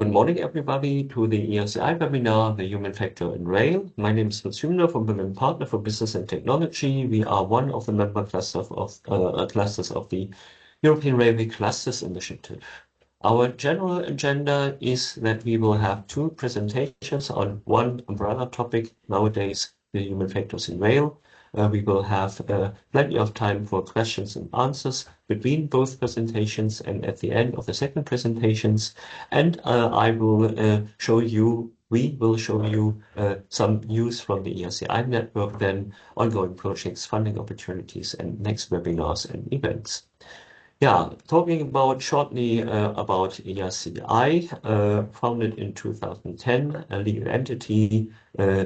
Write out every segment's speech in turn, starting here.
Good morning, everybody, to the ERCI webinar, the Human Factor in Rail. My name is Lutz Hübner from Berlin Partner for Business and Technology. We are one of the member clusters of the European Railway Clusters Initiative. Our general agenda is that we will have two presentations on one umbrella topic, nowadays the human factors in rail. We will have plenty of time for questions and answers between both presentations and at the end of the second presentations. And we will show you some news from the ERCI network, then ongoing projects, funding opportunities, and next webinars and events. Yeah, talking about shortly about ERCI, founded in 2010, a legal entity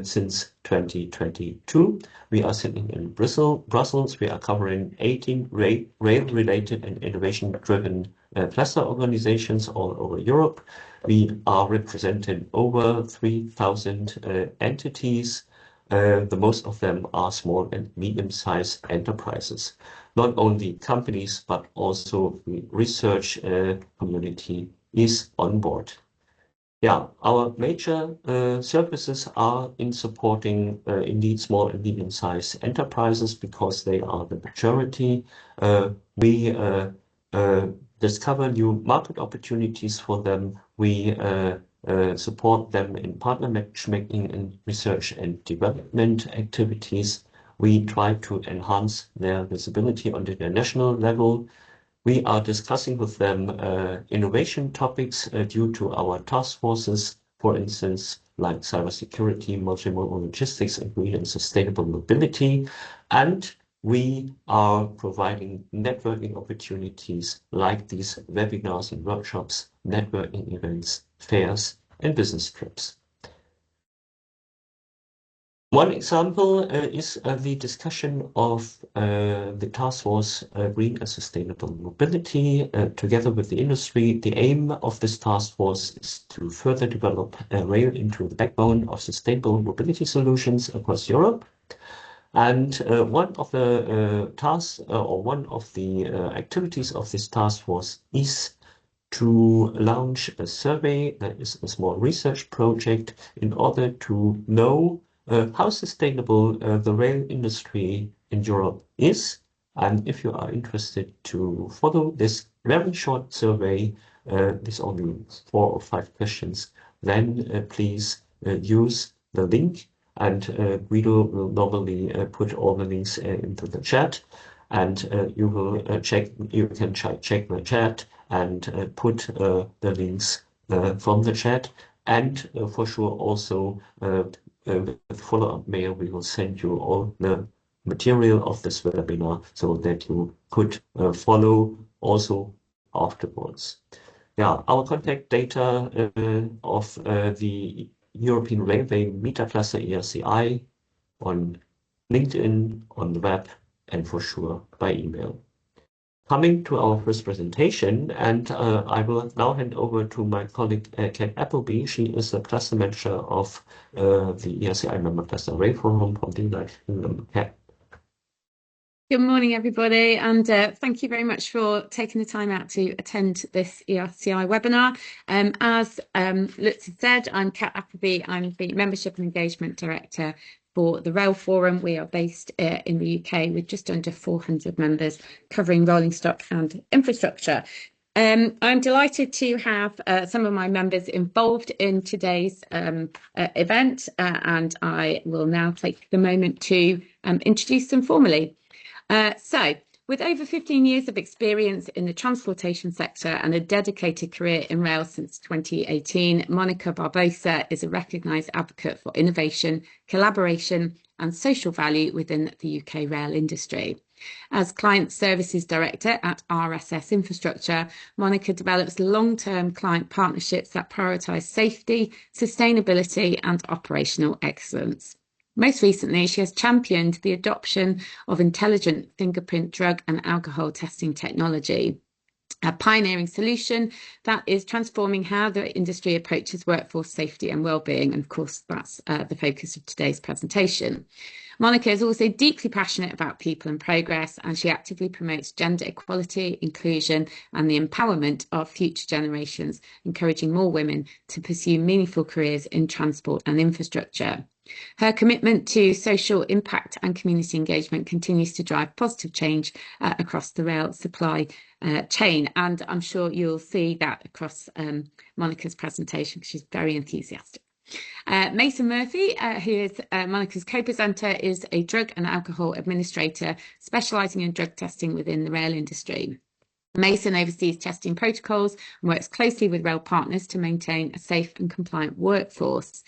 since 2022. We are sitting in Brussels. We are covering 18 rail-related and innovation-driven cluster organizations all over Europe. We are representing over 3,000 entities. The most of them are small and medium-sized enterprises. Not only companies, but also the research community is on board. Yeah, our major services are in supporting indeed small and medium-sized enterprises because they are the majority. We discover new market opportunities for them. We support them in partner matchmaking and research and development activities. We try to enhance their visibility on the international level. We are discussing with them innovation topics due to our task forces, for instance, like cybersecurity, multimodal logistics, and green and sustainable mobility. And we are providing networking opportunities like these webinars and workshops, networking events, fairs, and business trips. One example is the discussion of the task force Green and Sustainable Mobility together with the industry. The aim of this task force is to further develop rail into the backbone of sustainable mobility solutions across Europe. And one of the tasks or one of the activities of this task force is to launch a survey that is a small research project in order to know how sustainable the rail industry in Europe is. And if you are interested to follow this very short survey, this only 4 or 5 questions, then please use the link. And Guido will normally put all the links into the chat, and you can check the chat and put the links from the chat. And for sure also with follow-up mail, we will send you all the material of this webinar so that you could follow also afterwards. Yeah, our contact data of the European Railway Meta Cluster ERCI on LinkedIn, on the web, and for sure by email. Coming to our first presentation, and I will now hand over to my colleague Kat Appleby. She is the cluster manager of the ERCI Member Cluster Rail Forum from the United Kingdom. Kat. Good morning, everybody, and thank you very much for taking the time out to attend this ERCI webinar. As Lutz said, I'm Kat Appleby. I'm the Membership and Engagement Director for the Rail Forum. We are based in the UK with just under 400 members covering rolling stock and infrastructure. I'm delighted to have some of my members involved in today's event, and I will now take the moment to introduce them formally. So, with over 15 years of experience in the transportation sector and a dedicated career in rail since 2018, Monica Barbosa is a recognised advocate for innovation, collaboration and social value within the UK rail industry. As Client Services Director at RSS Infrastructure, Monica develops long-term client partnerships that prioritise safety, sustainability and operational excellence. Most recently, she has championed the adoption of intelligent fingerprint drug and alcohol testing technology. a pioneering solution that is transforming how the industry approaches workforce safety and well-being. And of course, that's the focus of today's presentation. Monica is also deeply passionate about people and progress, and she actively promotes gender equality, inclusion, and the empowerment of future generations, encouraging more women to pursue meaningful careers in transport and infrastructure. Her commitment to social impact and community engagement continues to drive positive change across the rail supply chain, and I'm sure you'll see that across Monica's presentation because she's very enthusiastic. Mason Murphy, who is Monica's co-presenter, is a drug and alcohol administrator specialising in drug testing within the rail industry. Mason oversees testing protocols and works closely with rail partners to maintain a safe and compliant workforce.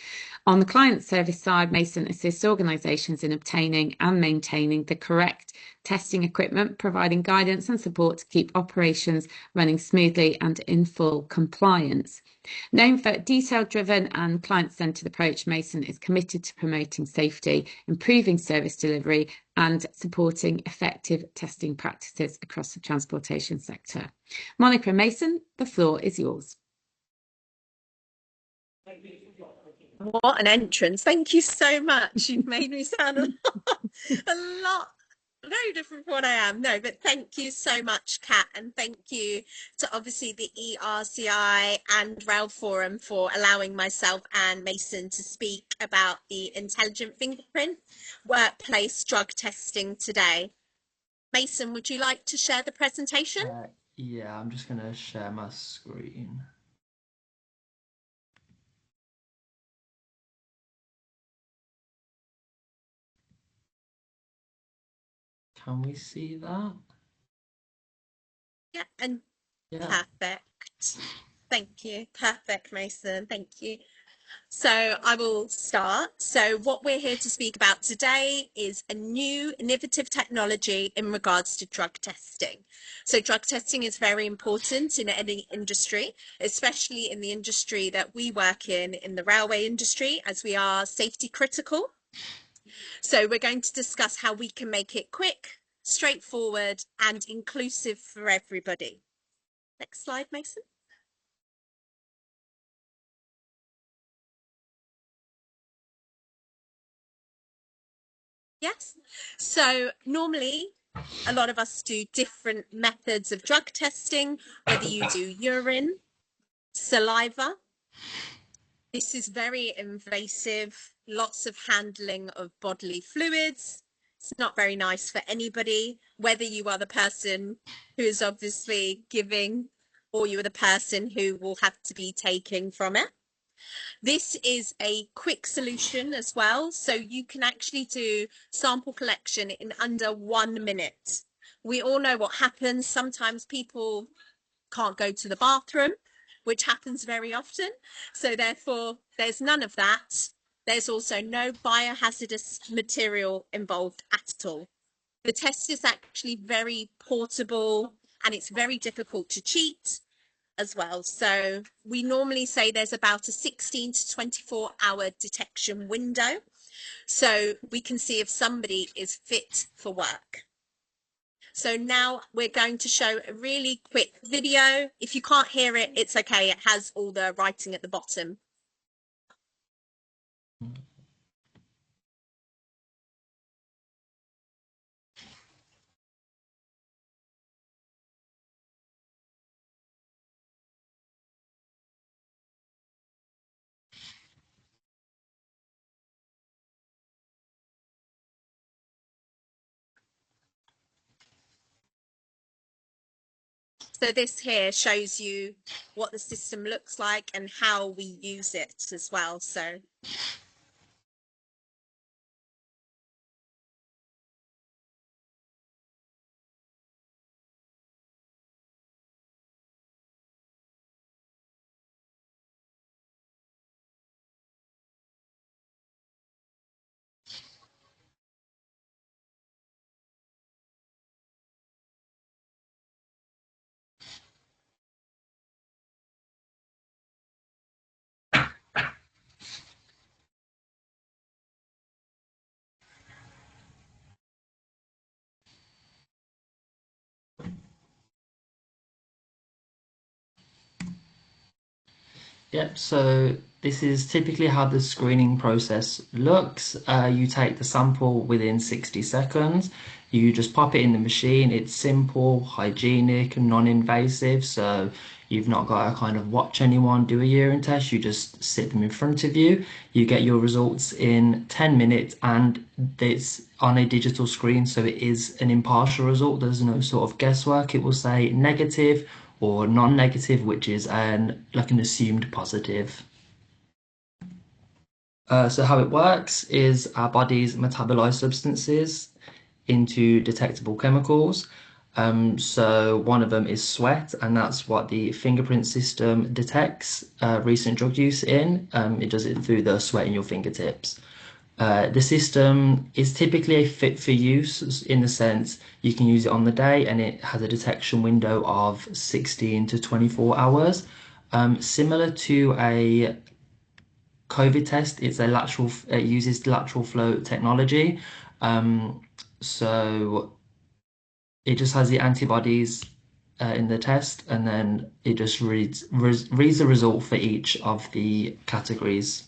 On the client service side, Mason assists organisations in obtaining and maintaining the correct testing equipment, providing guidance and support to keep operations running smoothly and in full compliance. Known for detail-driven and client-centred approach, Mason is committed to promoting safety, improving service delivery, and supporting effective testing practices across the transportation sector. Monica and Mason, the floor is yours. What an entrance. Thank you so much. You've made me sound a lot very different from what I am. No, but thank you so much, Kat, and thank you to obviously the ERCI and Rail Forum for allowing myself and Mason to speak about the Intelligent Fingerprint workplace drug testing today. Mason, would you like to share the presentation? Yeah, I'm just going to share my screen. Can we see that? Yeah, and yeah. Perfect. Thank you. Perfect, Mason. Thank you. So I will start. So what we're here to speak about today is a new innovative technology in regards to drug testing. So drug testing is very important in any industry, especially in the industry that we work in the railway industry, as we are safety critical. So we're going to discuss how we can make it quick, straightforward, and inclusive for everybody. Next slide, Mason. Yes. So normally a lot of us do different methods of drug testing, whether you do urine, saliva. This is very invasive, lots of handling of bodily fluids. It's not very nice for anybody, whether you are the person who is obviously giving or you are the person who will have to be taking from it. This is a quick solution as well, so you can actually do sample collection in under 1 minute. We all know what happens. Sometimes people can't go to the bathroom, which happens very often. So therefore, there's none of that. There's also no biohazardous material involved at all. The test is actually very portable and it's very difficult to cheat as well. So we normally say there's about a 16 to 24 hour detection window. So we can see if somebody is fit for work. So now we're going to show a really quick video. If you can't hear it, it's okay. It has all the writing at the bottom. So this here shows you what the system looks like and how we use it as well. So Yep, so this is typically how the screening process looks. You take the sample within 60 seconds. You just pop it in the machine. It's simple, hygienic, non-invasive. So you've not got to kind of watch anyone do a urine test. You just sit them in front of you. You get your results in 10 minutes and it's on a digital screen. So it is an impartial result. There's no sort of guesswork. It will say negative or non-negative, which is like an assumed positive. So how it works is our bodies metabolize substances into detectable chemicals. So one of them is sweat, and that's what the fingerprint system detects recent drug use in. It does it through the sweat in your fingertips. The system is typically a fit for use in the sense you can use it on the day and it has a detection window of 16 to 24 hours. Similar to a COVID test, it uses lateral flow technology. So it just has the antibodies in the test and then it just reads the result for each of the categories.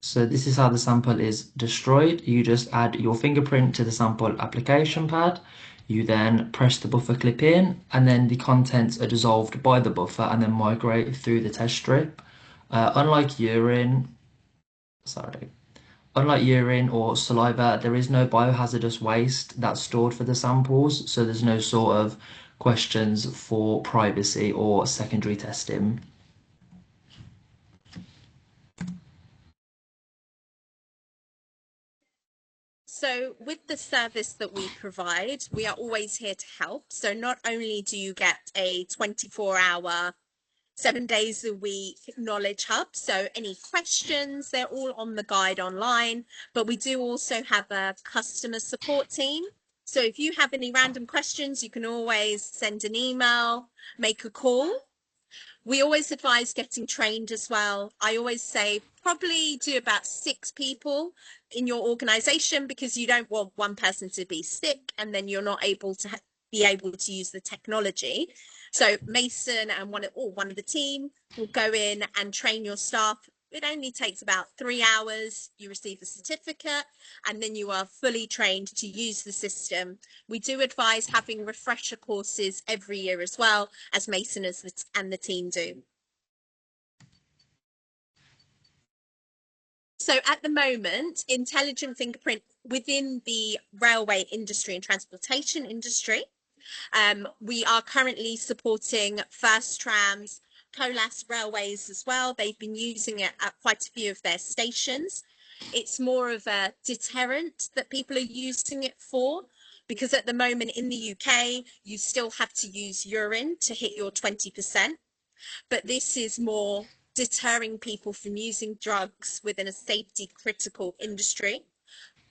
So this is how the sample is destroyed. You just add your fingerprint to the sample application pad. You then press the buffer clip in and then the contents are dissolved by the buffer and then migrate through the test strip. Unlike urine or saliva, there is no biohazardous waste that's stored for the samples. So there's no sort of questions for privacy or secondary testing. So with the service that we provide, we are always here to help. So not only do you get a 24-hour, 7 days a week knowledge hub, so any questions, they're all on the guide online, but we do also have a customer support team. So if you have any random questions, you can always send an email, make a call. We always advise getting trained as well. I always say probably do about 6 people in your organization because you don't want one person to be sick and then you're not able to be able to use the technology. So Mason and one of the team will go in and train your staff. It only takes about 3 hours. You receive a certificate and then you are fully trained to use the system. We do advise having refresher courses every year as well, as Mason and the team do. So at the moment, Intelligent Fingerprint within the railway industry and transportation industry, we are currently supporting First Trams, Colas Railways as well. They've been using it at quite a few of their stations. It's more of a deterrent that people are using it for, because at the moment in the UK, you still have to use urine to hit your 20%. But this is more deterring people from using drugs within a safety critical industry.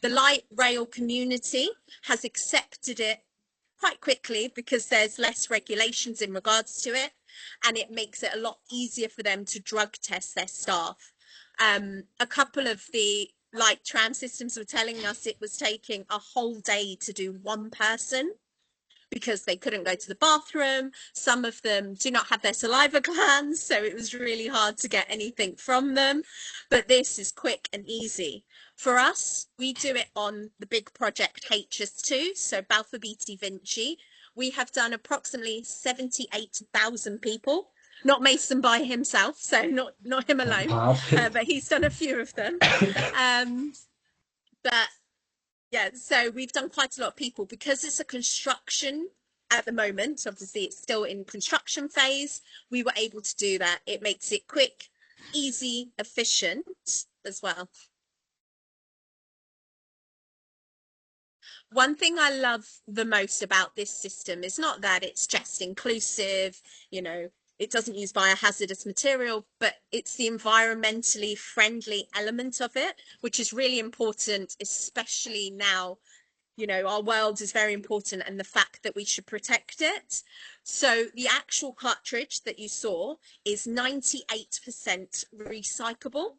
The light rail community has accepted it quite quickly because there's less regulations in regards to it, and it makes it a lot easier for them to drug test their staff. A couple of the light tram systems were telling us it was taking a whole day to do one person because they couldn't go to the bathroom. Some of them do not have their saliva glands, so it was really hard to get anything from them. But this is quick and easy. For us, we do it on the big project HS2, so Balfour Beatty Vinci. We have done approximately 78,000 people. Not Mason by himself, so not him alone, but he's done a few of them. But yeah, so we've done quite a lot of people because it's a construction at the moment. Obviously, it's still in construction phase. We were able to do that. It makes it quick, easy, efficient as well. One thing I love the most about this system is not that it's just inclusive, you know, it doesn't use biohazardous material, but it's the environmentally friendly element of it, which is really important, especially now. You know, our world is very important and the fact that we should protect it. So the actual cartridge that you saw is 98% recyclable.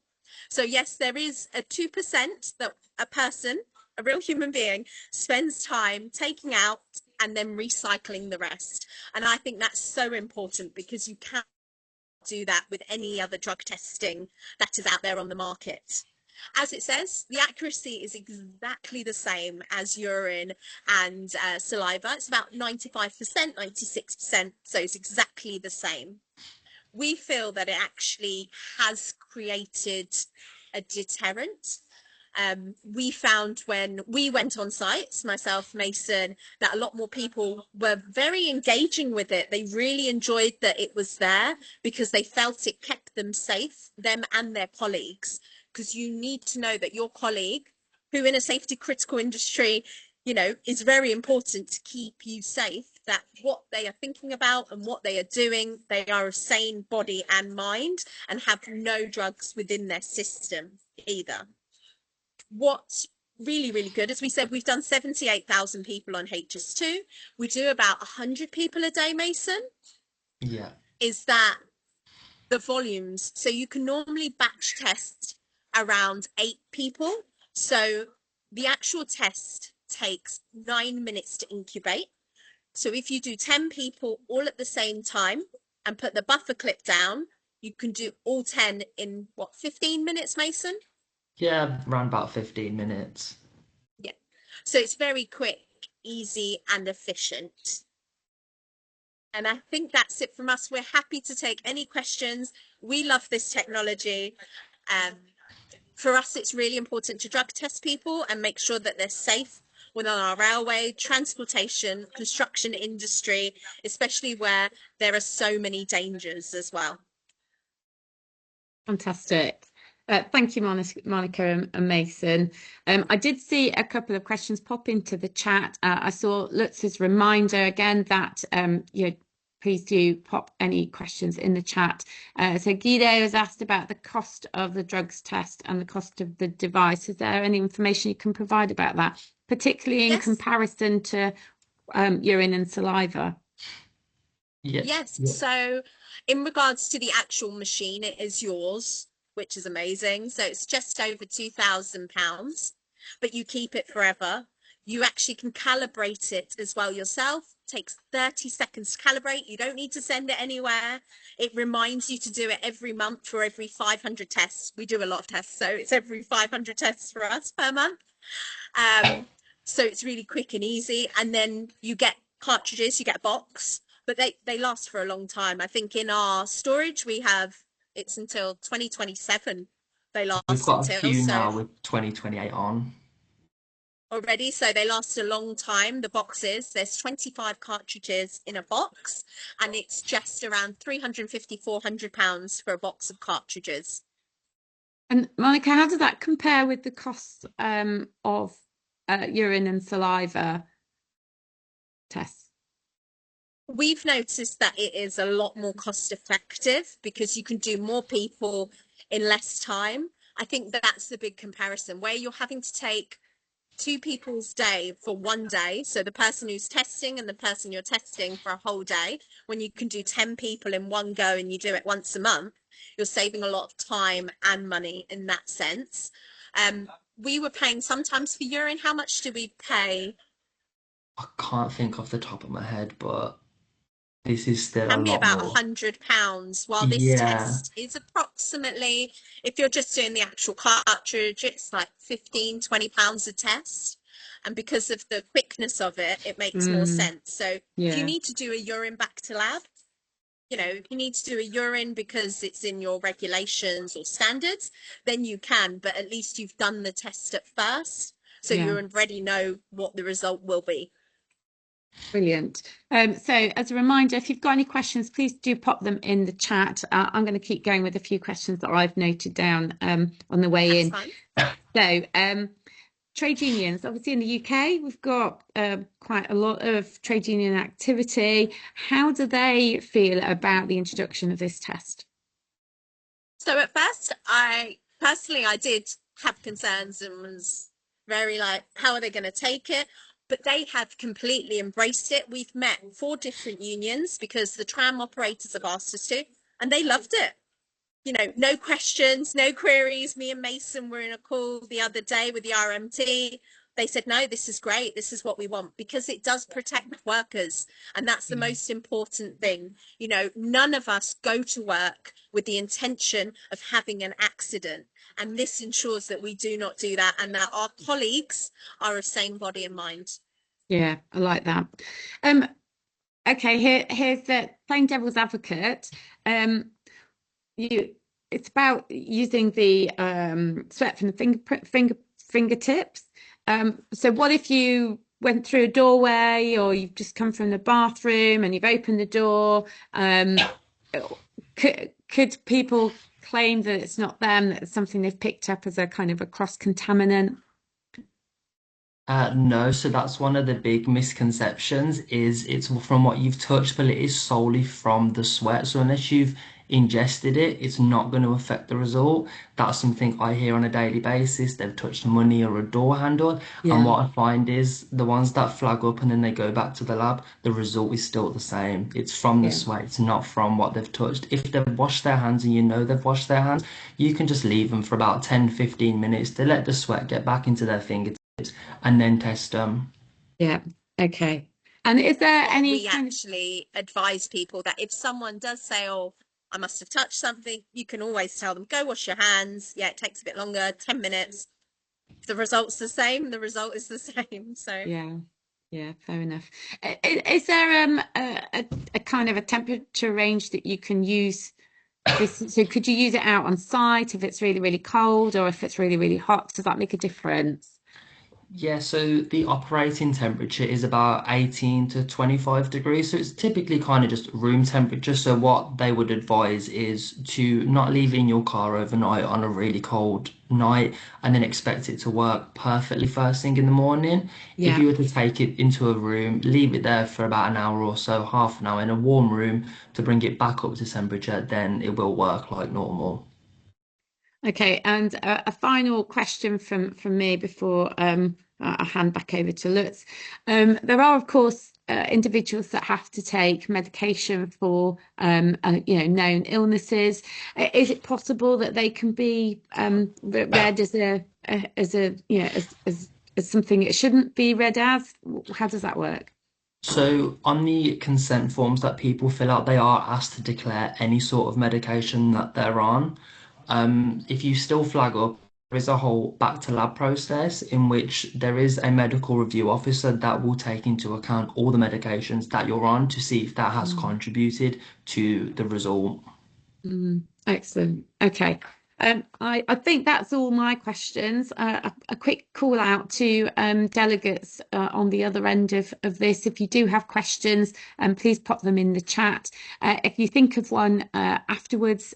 So yes, there is a 2% that a person, a real human being, spends time taking out and then recycling the rest. And I think that's so important, because you can't do that with any other drug testing that is out there on the market. As it says, the accuracy is exactly the same as urine and saliva. It's about 95%, 96%, so it's exactly the same. We feel that it actually has created a deterrent. We found when we went on sites, myself, Mason, that a lot more people were very engaging with it. They really enjoyed that it was there, because they felt it kept them safe, them and their colleagues. Because you need to know that your colleague, who in a safety critical industry, you know, is very important to keep you safe, that what they are thinking about and what they are doing, they are a sane body and mind and have no drugs within their system either. What's really, really good, as we said, we've done 78,000 people on HS2. We do about 100 people a day, Mason. Yeah. Is that the volumes? So you can normally batch test around 8 people. So the actual test takes 9 minutes to incubate. So if you do 10 people all at the same time and put the buffer clip down, you can do all 10 in what, 15 minutes, Mason? Yeah, around about 15 minutes. Yeah. So it's very quick, easy, and efficient. And I think that's it from us. We're happy to take any questions. We love this technology. For us, it's really important to drug test people and make sure that they're safe within our railway, transportation, construction industry, especially where there are so many dangers as well. Fantastic. Thank you, Monica and Mason. I did see a couple of questions pop into the chat. I saw Lutz's reminder again that please do pop any questions in the chat. So Guido has asked about the cost of the drugs test and the cost of the device. Is there any information you can provide about that, particularly in comparison to urine and saliva? Yes. So in regards to the actual machine, it is yours, which is amazing. So it's just over £2,000, but you keep it forever. You actually can calibrate it as well yourself. It takes 30 seconds to calibrate. You don't need to send it anywhere. It reminds you to do it every month or every 500 tests. We do a lot of tests, so it's every 500 tests for us per month. So it's really quick and easy. And then you get cartridges, you get a box, but they last for a long time. I think in our storage we have, it's until 2027 they last. We've got a few so now with 2028 on already, so they last a long time. The boxes, there's 25 cartridges in a box, and it's just around £350–400 for a box of cartridges. And Monica, how does that compare with the cost of urine and saliva tests? We've noticed that it is a lot more cost effective because you can do more people in less time. I think that's the big comparison, where you're having to take 2 people's day for one day. So the person who's testing and the person you're testing for a whole day. When you can do 10 people in one go and you do it once a month, you're saving a lot of time and money in that sense. We were paying sometimes for urine. How much do we pay? I can't think off the top of my head, but this is still Can a be lot about more. £100, while this test is approximately, if you're just doing the actual cartridge, it's like £15–20 a test. And because of the quickness of it, it makes more sense. So if you need to do a urine back to lab, you know, if you need to do a urine because it's in your regulations or standards, then you can, but at least you've done the test at first, so you already know what the result will be. Brilliant. So as a reminder, if you've got any questions, please do pop them in the chat. I'm going to keep going with a few questions that I've noted down on the way in. So trade unions, obviously in the UK, we've got quite a lot of trade union activity. How do they feel about the introduction of this test? So at first, I did have concerns and was very like, how are they going to take it? But they have completely embraced it. We've met 4 different unions because the tram operators have asked us to, and they loved it. You know, no questions, no queries. Me and Mason were in a call the other day with the RMT. they said, no, this is great. This is what we want, because it does protect workers. And that's the most important thing. You know, none of us go to work with the intention of having an accident. And this ensures that we do not do that, and that our colleagues are of same body and mind. Yeah, I like that. Okay, here's the playing devil's advocate. It's about using the sweat from the fingertips. So what if you went through a doorway, or you've just come from the bathroom and you've opened the door? Could people claim that it's not them, that it's something they've picked up as a kind of a cross-contaminant? No, so that's one of the big misconceptions is it's from what you've touched, but it is solely from the sweat. So unless you've ingested it, it's not going to affect the result. That's something I hear on a daily basis. They've touched money or a door handle, and what I find is the ones that flag up and then they go back to the lab, the result is still the same. It's from the sweat, it's not from what they've touched. If they've washed their hands and you know they've washed their hands, you can just leave them for about 10-15 minutes to let the sweat get back into their fingertips and then test them. Yeah. Okay. And is there any We actually advise people that if someone does say, oh, I must have touched something, you can always tell them, go wash your hands. Yeah, it takes a bit longer, 10 minutes. If the result's the same, the result is the same. So yeah, fair enough. Is there a kind of a temperature range that you can use this? So could you use it out on site if it's really, really cold, or if it's really, really hot? Does that make a difference? Yeah, so the operating temperature is about 18 to 25 degrees. So it's typically kind of just room temperature. So what they would advise is to not leave it in your car overnight on a really cold night and then expect it to work perfectly first thing in the morning. If you were to take it into a room, leave it there for about an hour or so, half an hour in a warm room to bring it back up to temperature, then it will work like normal. Okay, and a final question from me before I hand back over to Lutz. There are, of course, individuals that have to take medication for known illnesses. Is it possible that they can be read as as something it shouldn't be read as? How does that work? So on the consent forms that people fill out, they are asked to declare any sort of medication that they're on. If you still flag up, there is a whole back to lab process in which there is a medical review officer that will take into account all the medications that you're on to see if that has contributed to the result. Excellent. Okay. I think that's all my questions. A quick call out to delegates on the other end of this. If you do have questions, please pop them in the chat. If you think of one afterwards,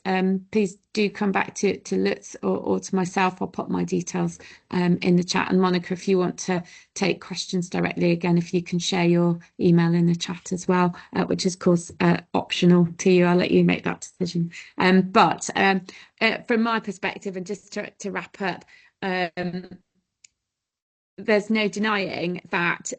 please do come back to Lutz or to myself. I'll pop my details in the chat. And Monica, if you want to take questions directly, again, if you can share your email in the chat as well, which is, of course, optional to you. I'll let you make that decision. But from my perspective, and just to wrap up, there's no denying that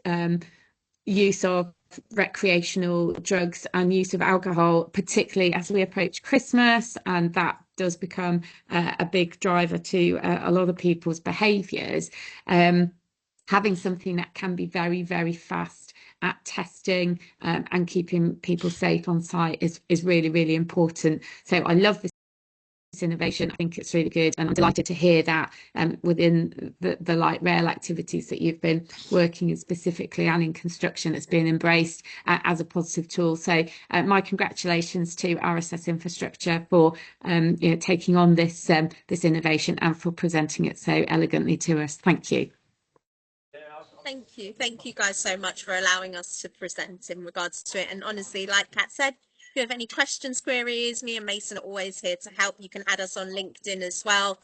use of recreational drugs and use of alcohol, particularly as we approach Christmas, and that does become a big driver to a lot of people's behaviours. Having something that can be very, very fast at testing and keeping people safe on site is really, really important. So I love this innovation. I think it's really good, and I'm delighted to hear that within the light rail activities that you've been working in specifically and in construction, it's been embraced as a positive tool. So my congratulations to RSS Infrastructure for taking on this innovation and for presenting it so elegantly to us. Thank you. Thank you guys so much for allowing us to present in regards to it. And honestly, like Kat said, if you have any questions, queries, me and Mason are always here to help. You can add us on LinkedIn as well.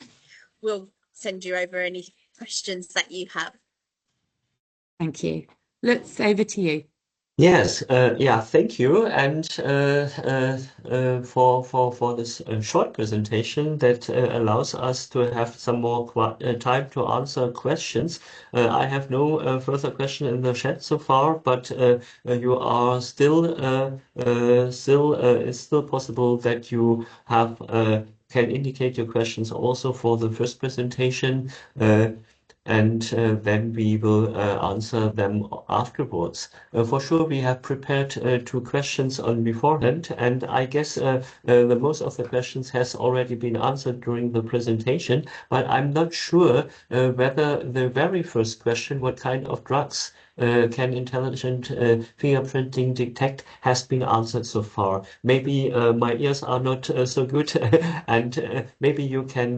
We'll send you over any questions that you have. Thank you. Lutz, over to you. Yes, thank you, and for this short presentation that allows us to have some more time to answer questions. I have no further question in the chat so far, but you are it's still possible that you have can indicate your questions also for the first presentation. and then we will answer them afterwards. For sure, we have prepared 2 questions on beforehand, and I guess the most of the questions has already been answered during the presentation, but I'm not sure whether the very first question, what kind of drugs can intelligent fingerprinting detect, has been answered so far. Maybe my ears are not so good, and maybe you can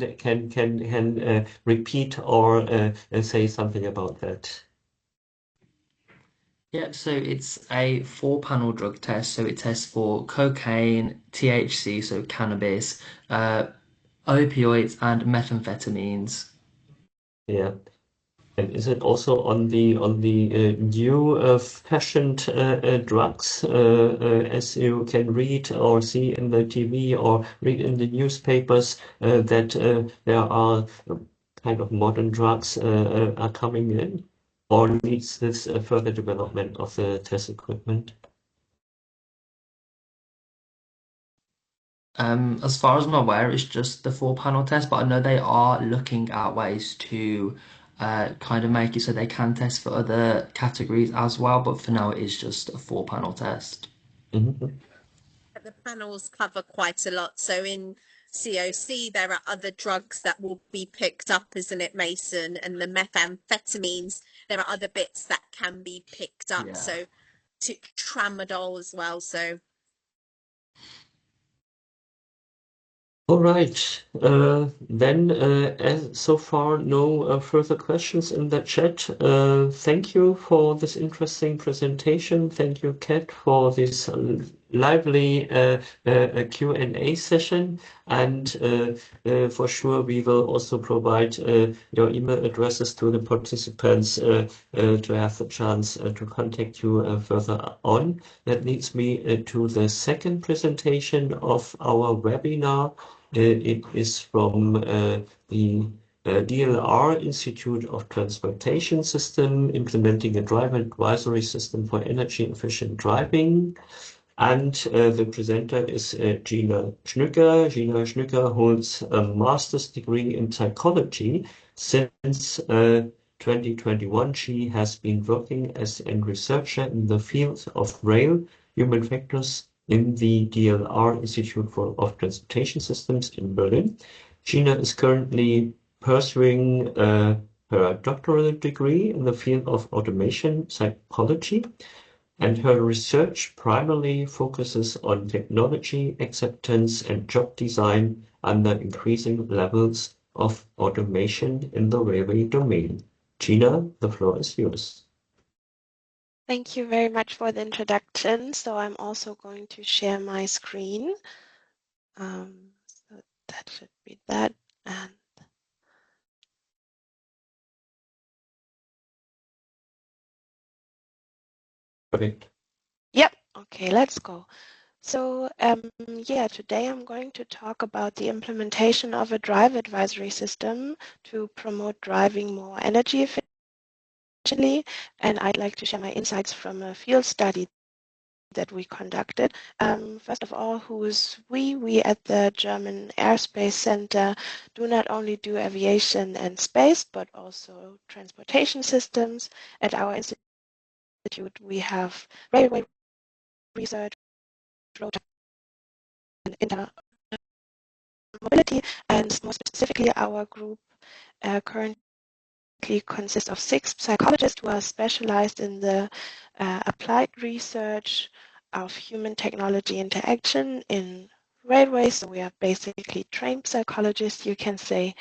repeat or say something about that. Yeah, so it's a 4-panel drug test. So it tests for cocaine, THC, so cannabis, opioids, and methamphetamines. Yeah. And is it also on the new fashioned drugs, as you can read or see in the TV or read in the newspapers, that there are kind of modern drugs are coming in, or needs this further development of the test equipment? As far as I'm aware, it's just the 4-panel test, but I know they are looking at ways to kind of make it so they can test for other categories as well. But for now, it is just a 4-panel test. Mm-hmm. The panels cover quite a lot. So in COC, there are other drugs that will be picked up, isn't it, Mason? And the methamphetamines, there are other bits that can be picked up. Yeah. So to tramadol as well. So All right. Then, as so far, no further questions in the chat. Thank you for this interesting presentation. Thank you, Kat, for this lively Q&A session. And for sure, we will also provide your email addresses to the participants to have the chance to contact you further on. That leads me to the second presentation of our webinar. It is from the DLR Institute of Transportation System, implementing a driver advisory system for energy efficient driving. And the presenter is Gina Schnücker. Gina Schnücker holds a master's degree in psychology. Since 2021, she has been working as a researcher in the field of rail human factors in the DLR Institute of Transportation Systems in Berlin. Gina is currently pursuing her doctoral degree in the field of automation psychology, and her research primarily focuses on technology acceptance and job design under increasing levels of automation in the railway domain. Gina, the floor is yours. Thank you very much for the introduction. So I'm also going to share my screen. So that should be that. And Perfect. yep, okay, let's go. So yeah, today I'm going to talk about the implementation of a driver advisory system to promote driving more energy efficiently. And I'd like to share my insights from a field study that we conducted. First of all, who is we? We at the German Airspace Center do not only do aviation and space, but also transportation systems. At our institute, we have railway research, road and intermobility, and more specifically, our group currently consists of 6 psychologists who are specialized in the applied research of human technology interaction in railways. So we are basically trained psychologists, you can say.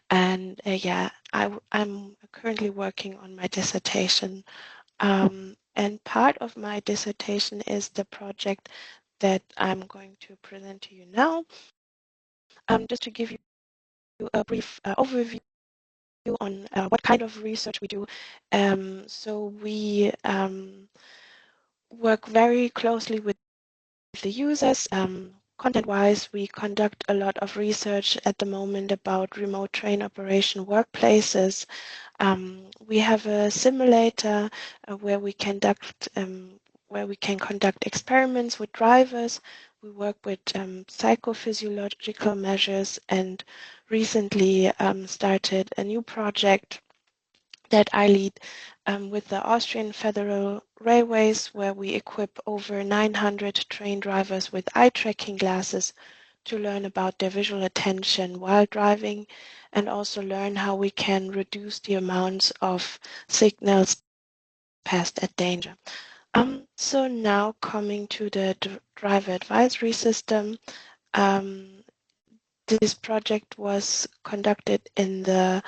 And yeah, I'm currently working on my dissertation. And part of my dissertation is the project that I'm going to present to you now. Just to give you a brief overview on what kind of research we do. So we work very closely with the users. Content-wise, we conduct a lot of research at the moment about remote train operation workplaces. We have a simulator where we conduct experiments with drivers. We work with psychophysiological measures, and recently started a new project that I lead with the Austrian Federal Railways, where we equip over 900 train drivers with eye tracking glasses to learn about their visual attention while driving, and also learn how we can reduce the amounts of signals passed at danger. So now coming to the driver advisory system, this project was conducted in the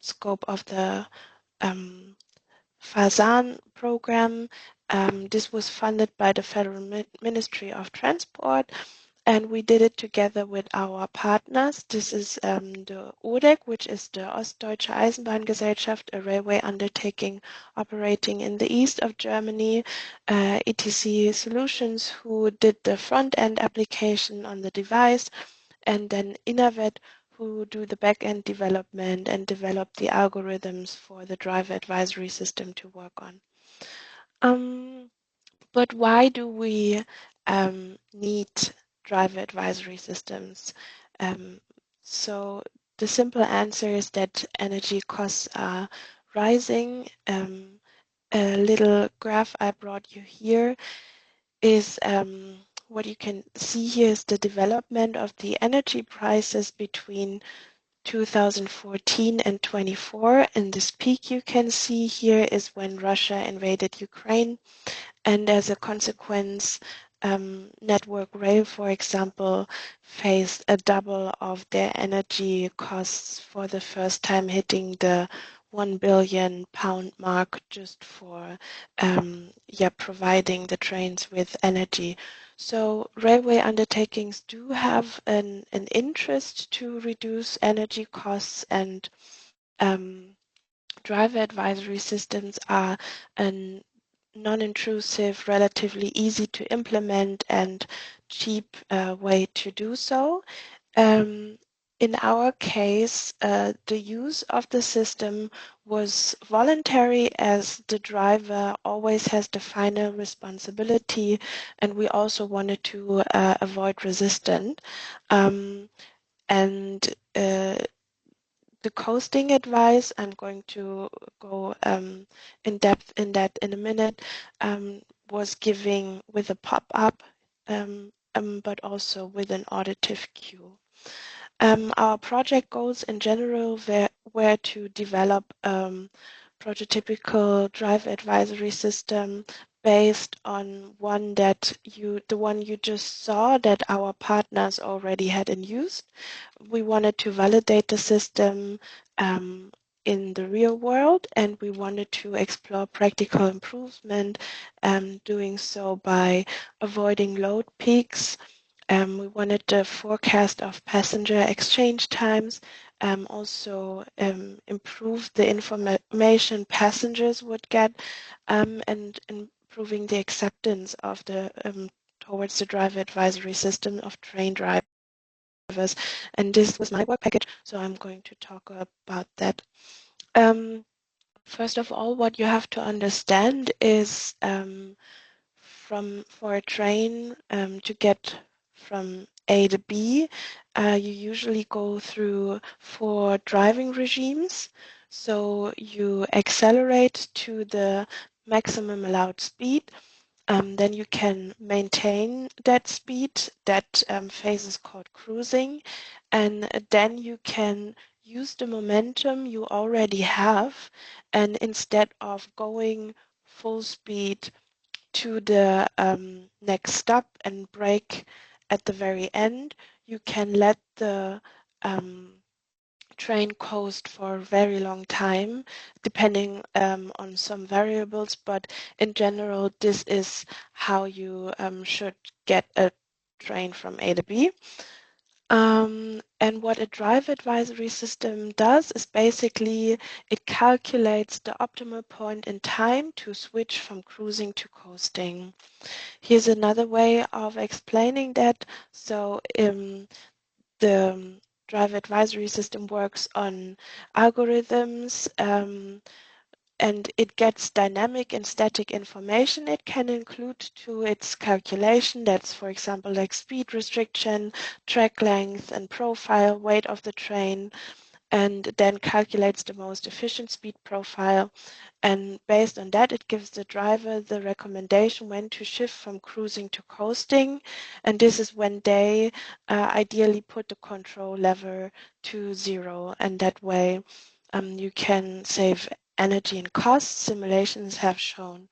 scope of the FASaN program. This was funded by the Federal Ministry of Transport, and we did it together with our partners. This is the ODEC, which is the Ostdeutsche Eisenbahngesellschaft, a railway undertaking operating in the east of Germany, ETC Solutions, who did the front-end application on the device, and then Innovet, who do the back-end development and develop the algorithms for the driver advisory system to work on. But why do we need driver advisory systems? So the simple answer is that energy costs are rising. A little graph I brought you here is what you can see here is the development of the energy prices between 2014 and 24. And this peak you can see here is when Russia invaded Ukraine. And as a consequence, Network Rail, for example, faced a double of their energy costs for the first time, hitting the £1 billion mark just for providing the trains with energy. So railway undertakings do have an interest to reduce energy costs, and driver advisory systems are an non-intrusive, relatively easy to implement, and cheap way to do so. In our case, the use of the system was voluntary, as the driver always has the final responsibility, and we also wanted to avoid resistance. The costing advice, I'm going to go in depth in that in a minute, was giving with a pop-up, but also with an auditive cue. Our project goals in general were to develop prototypical driver advisory system based on the one you just saw that our partners already had in use. We wanted to validate the system in the real world, and we wanted to explore practical improvement, doing so by avoiding load peaks. We wanted the forecast of passenger exchange times, also improve the information passengers would get, and improving the acceptance of the towards the driver advisory system of train drivers. And this was my work package, so I'm going to talk about that. First of all, what you have to understand is for a train to get from A to B, you usually go through 4 driving regimes. So you accelerate to the maximum allowed speed. Then you can maintain that speed. That phase is called cruising. And then you can use the momentum you already have, and instead of going full speed to the next stop and brake at the very end, you can let the train coast for a very long time, depending on some variables, but in general, this is how you should get a train from A to B. And what a driver advisory system does is basically it calculates the optimal point in time to switch from cruising to coasting. Here's another way of explaining that. So the driver advisory system works on algorithms, and it gets dynamic and static information it can include to its calculation. That's, for example, like speed restriction, track length and profile, weight of the train. and then calculates the most efficient speed profile. And based on that, it gives the driver the recommendation when to shift from cruising to coasting. And this is when they ideally put the control lever to 0. And that way you can save energy and costs. Simulations have shown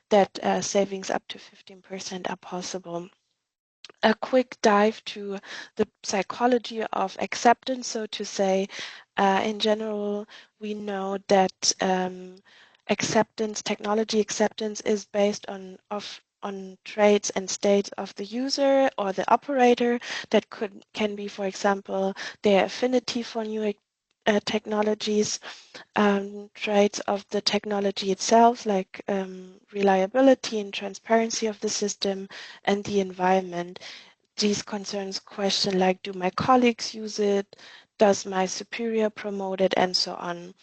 that savings up to 15% are possible. A quick dive to the psychology of acceptance, so to say. In general, we know that technology acceptance is based on traits and states of the user or the operator. That can be, for example, their affinity for new technologies, traits of the technology itself, like reliability and transparency of the system, and the environment. These concerns question like, do my colleagues use it? Does my superior promote it? And so on.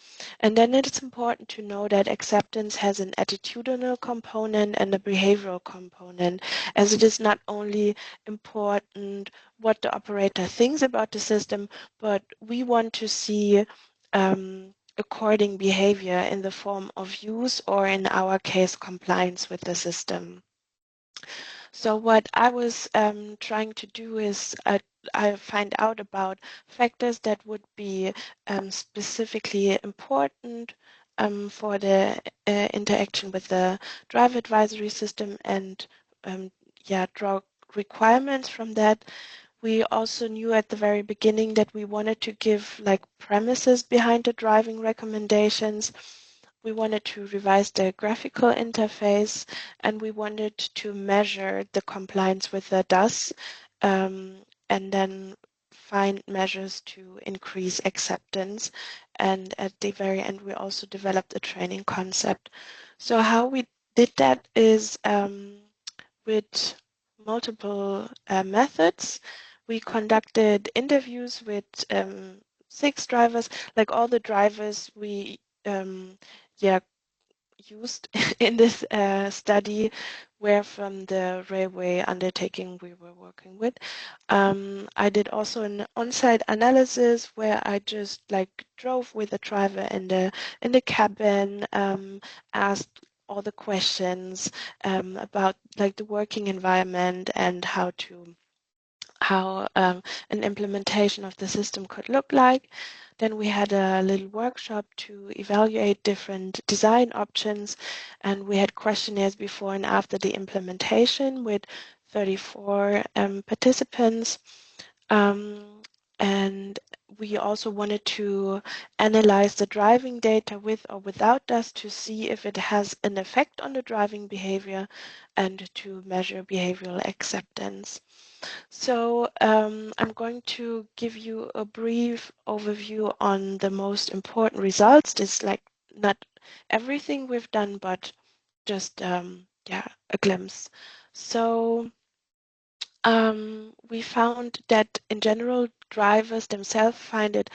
And then it's important to know that acceptance has an attitudinal component and a behavioral component, as it is not only important what the operator thinks about the system, but we want to see according behavior in the form of use, or in our case, compliance with the system. So what I was trying to do is I find out about factors that would be specifically important for the interaction with the driver advisory system, and draw requirements from that. We also knew at the very beginning that we wanted to give like premises behind the driving recommendations. We wanted to revise the graphical interface, and we wanted to measure the compliance with the DAS, and then find measures to increase acceptance. And at the very end, we also developed a training concept. So how we did that is with multiple methods. We conducted interviews with 6 drivers, like all the drivers we used in this study were from the railway undertaking we were working with. I did also an on-site analysis where I just like drove with the driver in the cabin, asked all the questions about like the working environment and how an implementation of the system could look like. Then we had a little workshop to evaluate different design options, and we had questionnaires before and after the implementation with 34 participants. And we also wanted to analyze the driving data with or without DAS to see if it has an effect on the driving behavior, and to measure behavioral acceptance. So I'm going to give you a brief overview on the most important results. It's like not everything we've done, but just a glimpse. So we found that in general, drivers themselves find it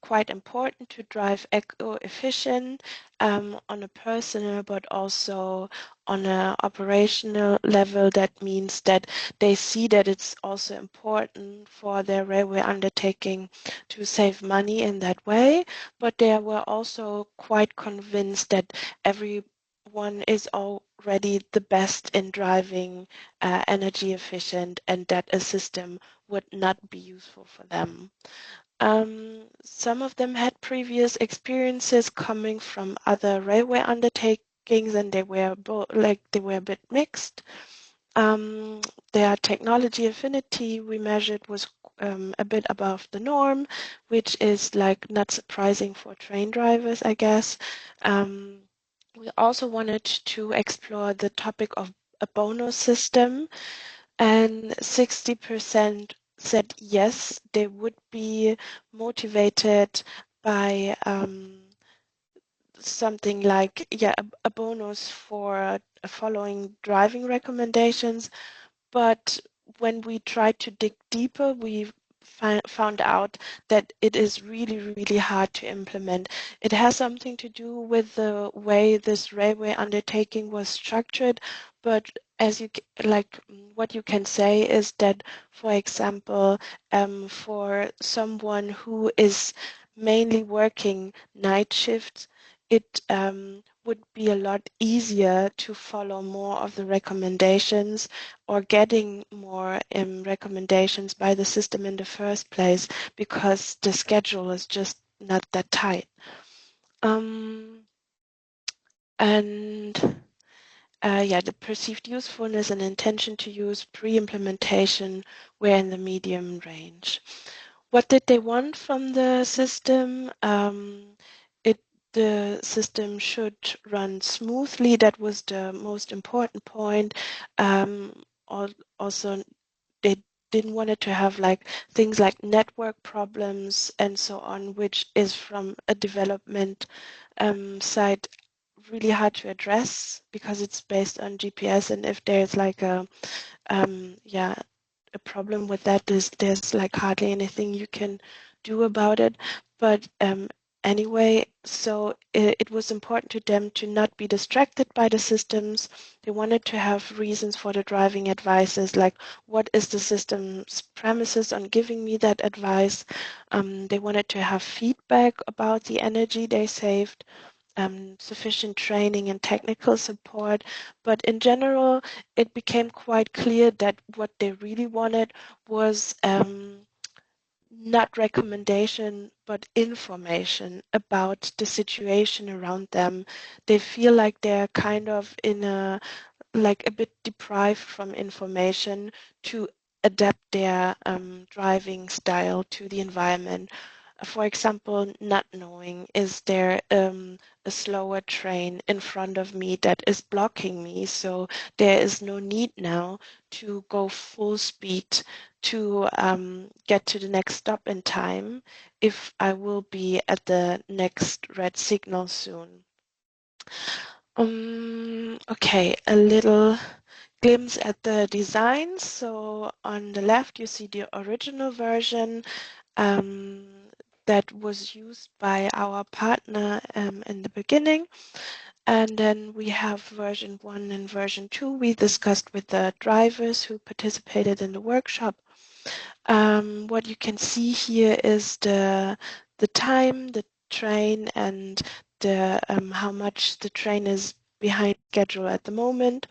quite important to drive eco-efficient on a personal but also on an operational level. That means that they see that it's also important for their railway undertaking to save money in that way, but they were also quite convinced that everyone is already the best in driving energy efficient, and that a system would not be useful for them. Some of them had previous experiences coming from other railway undertakings, and they were a bit mixed. Their technology affinity we measured was a bit above the norm, which is like not surprising for train drivers, I guess. We also wanted to explore the topic of a bonus system, and 60% said yes, they would be motivated by something like a bonus for following driving recommendations. But when we tried to dig deeper, we found out that it is really, really hard to implement. It has something to do with the way this railway undertaking was structured, but as what you can say is that, for example, for someone who is mainly working night shifts, it would be a lot easier to follow more of the recommendations or getting more recommendations by the system in the first place, because the schedule is just not that tight. Yeah, the perceived usefulness and intention to use pre-implementation were in the medium range. What did they want from the system? The system should run smoothly. That was the most important point. Also, they didn't want it to have like things like network problems and so on, which is from a development side really hard to address because it's based on GPS, and if there's like a problem with that, there's like hardly anything you can do about it. But anyway, so it was important to them to not be distracted by the systems. They wanted to have reasons for the driving advices, like what is the system's premises on giving me that advice. They wanted to have feedback about the energy they saved. Sufficient training and technical support, but in general, it became quite clear that what they really wanted was not recommendation, but information about the situation around them. They feel like they're kind of in a bit deprived from information to adapt their driving style to the environment. For example, not knowing, is there a slower train in front of me that is blocking me? So there is no need now to go full speed to get to the next stop in time if I will be at the next red signal soon. Okay, a little glimpse at the design. So on the left, you see the original version that was used by our partner in the beginning. And then we have version 1 and version 2 we discussed with the drivers who participated in the workshop. What you can see here is the time, the train, and the how much the train is behind schedule at the moment.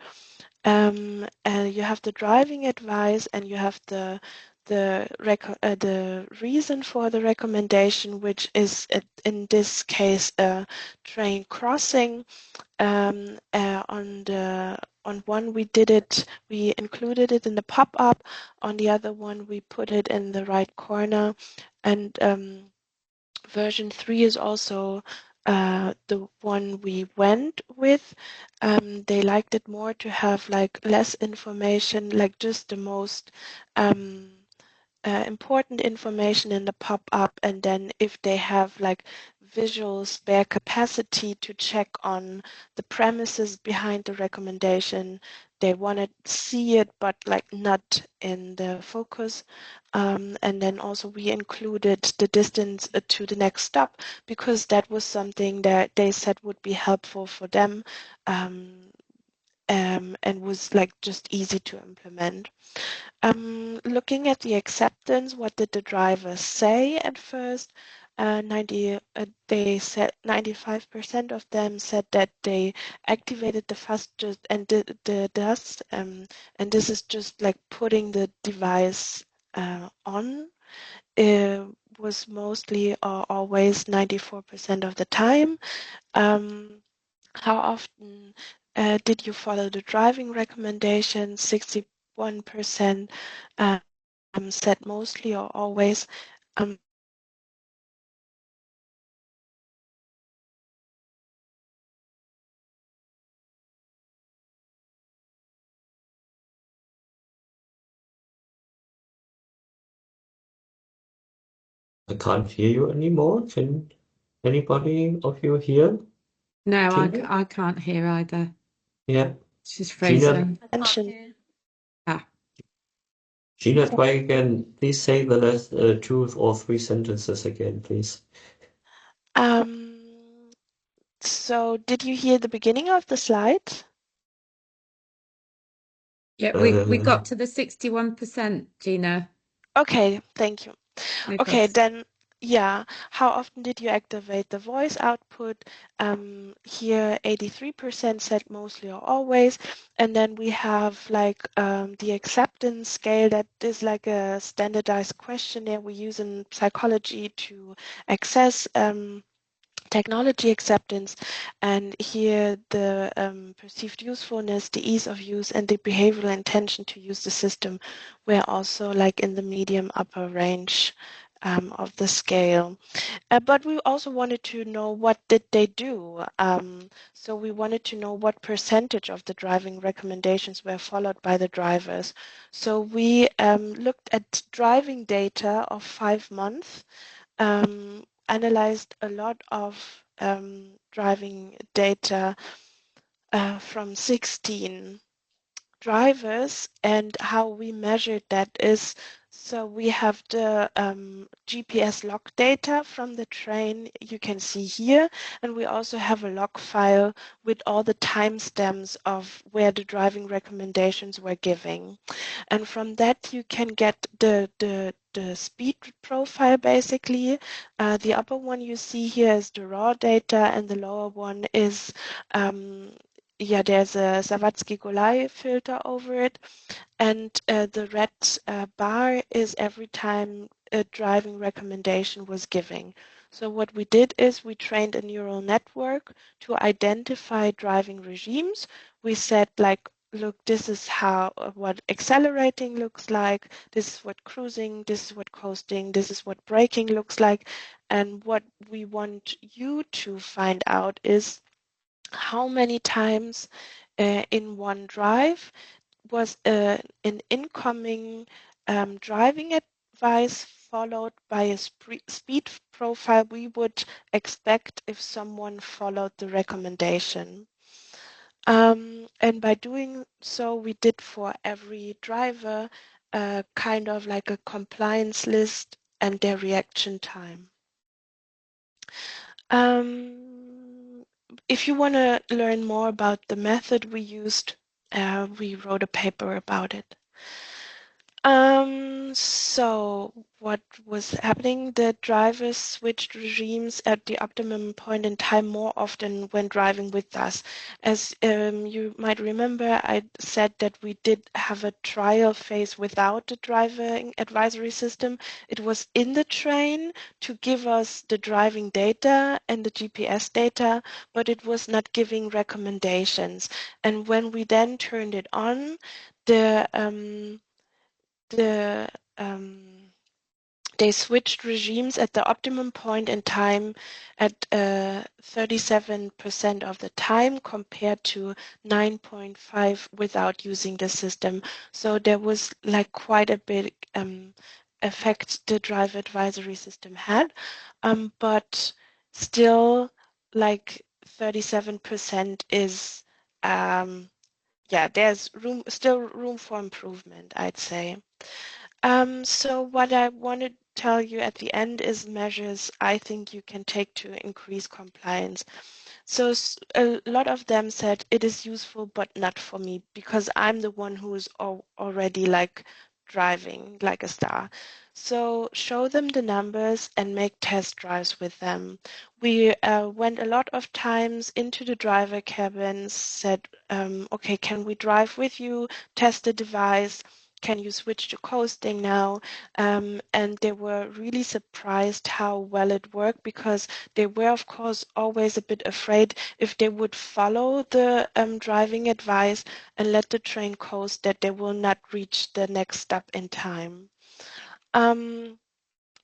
You have the driving advice, and you have the reason for the recommendation, which is in this case a train crossing. On one we included it in the pop-up. On the other one we put it in the right corner, and version 3 is also the one we went with. They liked it more to have like less information, like just the most important information in the pop-up, and then if they have like visual spare capacity to check on the premises behind the recommendation, they want to see it but like not in the focus. And then also we included the distance to the next stop, because that was something that they said would be helpful for them, and was like just easy to implement. Looking at the acceptance, what did the drivers say at first? They said 95% of them said that they activated the FASaN just and did the DAS, and this is just like putting the device on. It was mostly or always 94% of the time. How often did you follow the driving recommendations? 61% said mostly or always. I can't hear you anymore. Can anybody of you hear? No, Gina? I can't hear either. Yeah. She's Gina, frozen. Gina, try again. Please say the last 2 or 3 sentences again, please. So did you hear the beginning of the slide? Yeah, we got to the 61%, Gina. Okay, thank you. No Okay, problems. then Yeah, how often did you activate the voice output? Here 83% said mostly or always, and then we have like the acceptance scale. That is like a standardized questionnaire we use in psychology to assess technology acceptance, and here the perceived usefulness, the ease of use, and the behavioral intention to use the system were also like in the medium upper range of the scale. But we also wanted to know what did they do. So we wanted to know what percentage of the driving recommendations were followed by the drivers. So we looked at driving data of 5 months, analyzed a lot of driving data from 16 drivers, and how we measured that is, so we have the GPS log data from the train you can see here, and we also have a log file with all the timestamps of where the driving recommendations were giving. And from that you can get the speed profile basically. The upper one you see here is the raw data, and the lower one is yeah, there's a Sawatzky-Golay filter over it, and the red bar is every time a driving recommendation was giving. So what we did is we trained a neural network to identify driving regimes. We said like, look, this is how what accelerating looks like, this is what cruising, this is what coasting, this is what braking looks like, and what we want you to find out is how many times in one drive was an incoming driving advice followed by a speed profile we would expect if someone followed the recommendation. And by doing so, we did for every driver kind of like a compliance list and their reaction time. If you want to learn more about the method we used, we wrote a paper about it. So what was happening? The drivers switched regimes at the optimum point in time more often when driving with us. As you might remember, I said that we did have a trial phase without the driving advisory system. It was in the train to give us the driving data and the GPS data, but it was not giving recommendations. And when we then turned it on, they switched regimes at the optimum point in time at 37% of the time compared to 9.5 without using the system. So there was like quite a big effect the driver advisory system had, but still like 37% is yeah, there's still room for improvement, I'd say. So what I want to tell you at the end is measures I think you can take to increase compliance. So a lot of them said it is useful, but not for me because I'm the one who is already like driving like a star. So show them the numbers and make test drives with them. We went a lot of times into the driver cabins, said, okay, can we drive with you, test the device? Can you switch to coasting now? And they were really surprised how well it worked because they were, of course, always a bit afraid if they would follow the driving advice and let the train coast that they will not reach the next stop in time.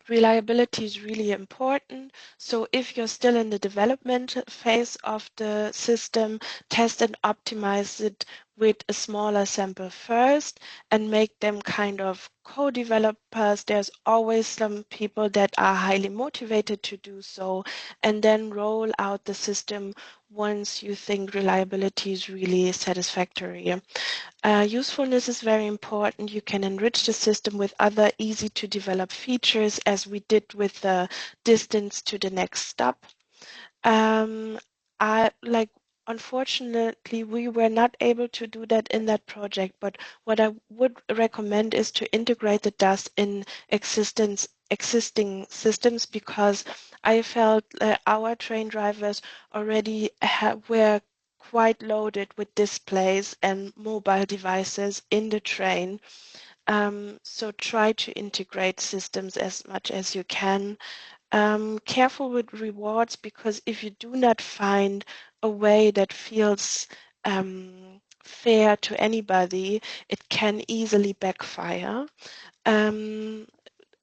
Reliability is really important. So if you're still in the development phase of the system, test and optimize it with a smaller sample first and make them kind of co-developers. There's always some people that are highly motivated to do so, and then roll out the system once you think reliability is really satisfactory. Usefulness is very important. You can enrich the system with other easy to develop features as we did with the distance to the next stop. Unfortunately, we were not able to do that in that project, but what I would recommend is to integrate the DAS in existing existing systems, because I felt our train drivers already were quite loaded with displays and mobile devices in the train. So try to integrate systems as much as you can. Careful with rewards, because if you do not find a way that feels fair to anybody, it can easily backfire.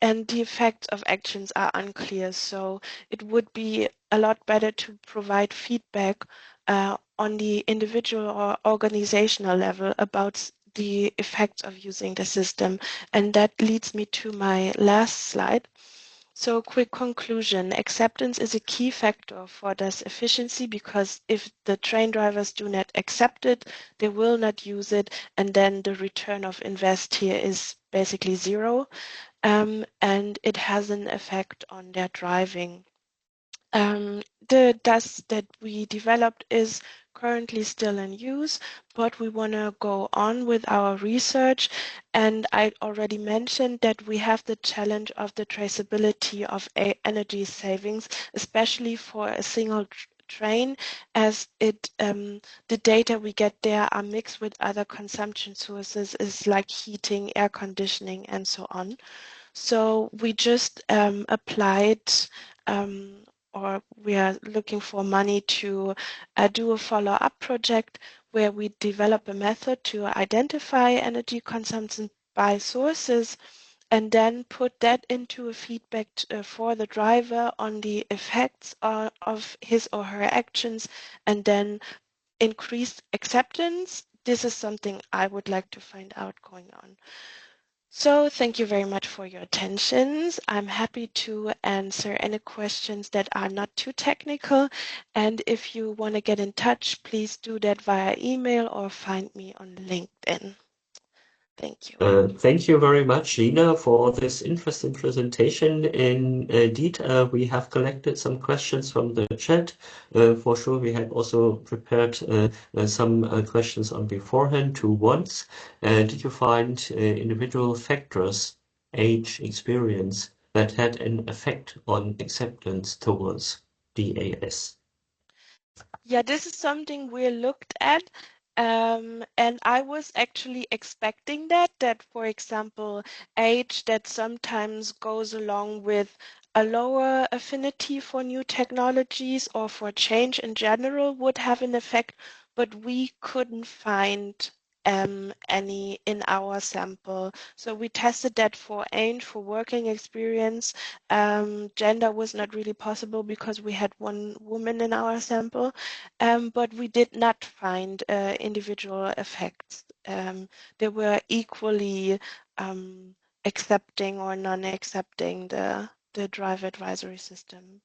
And the effects of actions are unclear. So it would be a lot better to provide feedback on the individual or organizational level about the effects of using the system. And that leads me to my last slide. So quick conclusion, acceptance is a key factor for this efficiency, because if the train drivers do not accept it, they will not use it, and then the return of invest here is basically zero. And it has an effect on their driving. The DAS that we developed is currently still in use, but we want to go on with our research. And I already mentioned that we have the challenge of the traceability of energy savings, especially for a single train, as the data we get there are mixed with other consumption sources, is like heating, air conditioning, and so on. So we just applied, or we are looking for money to do a follow-up project where we develop a method to identify energy consumption by sources, and then put that into a feedback for the driver on the effects of his or her actions, and then increase acceptance. This is something I would like to find out going on. So thank you very much for your attentions. I'm happy to answer any questions that are not too technical. And if you want to get in touch, please do that via email or find me on LinkedIn. Thank you. Thank you very much, Gina, for this interesting presentation. Indeed, we have collected some questions from the chat. For sure, we had also prepared some questions on beforehand to once. Did you find individual factors, age, experience, that had an effect on acceptance towards DAS? Yeah, this is something we looked at. And I was actually expecting that, for example, age that sometimes goes along with a lower affinity for new technologies or for change in general would have an effect, but we couldn't find any in our sample. So we tested that for age, for working experience. Gender was not really possible because we had one woman in our sample. But we did not find individual effects. They were equally accepting or non-accepting the driver advisory system.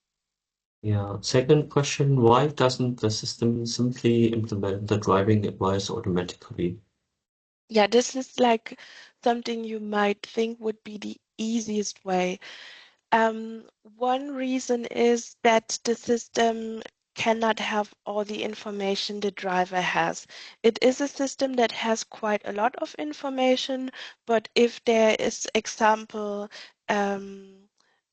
Yeah. Second question, why doesn't the system simply implement the driving advice automatically? Yeah, this is like something you might think would be the easiest way. One reason is that the system cannot have all the information the driver has. It is a system that has quite a lot of information, but if there is, example,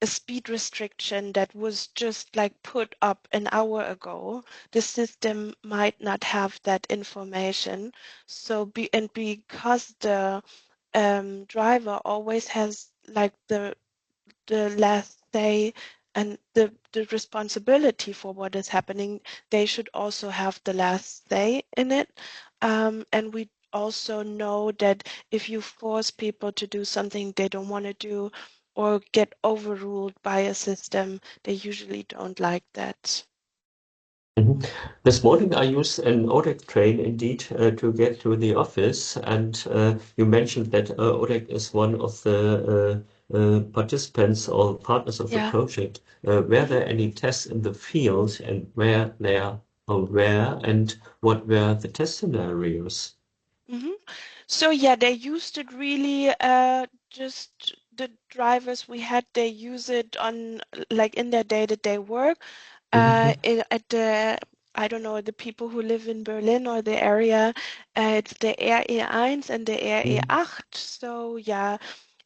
a speed restriction that was just like put up an hour ago, the system might not have that information. So because the driver always has like the last say and the responsibility for what is happening, they should also have the last say in it. And we also know that if you force people to do something they don't want to do or get overruled by a system, they usually don't like that. This morning I used an ODEC train indeed to get to the office, and you mentioned that ODEC is one of the participants or partners of the project. Were there any tests in the field, and where and what were the test scenarios? So yeah, they used it really just the drivers we had, they use it on like in their day-to-day work. At the, I don't know, the people who live in Berlin or the area, it's the RE1 and the RE8. So yeah,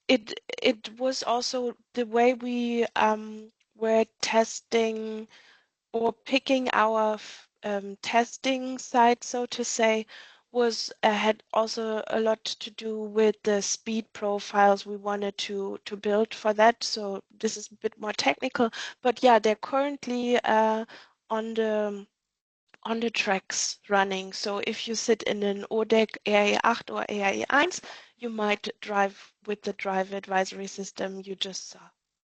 it was also the way we were testing or picking our testing site, so to say, was had also a lot to do with the speed profiles we wanted to build for that. So this is a bit more technical, but yeah, they're currently on the tracks running. So if you sit in an ODEC AAE8 or AAE1, you might drive with the driver advisory system you just saw.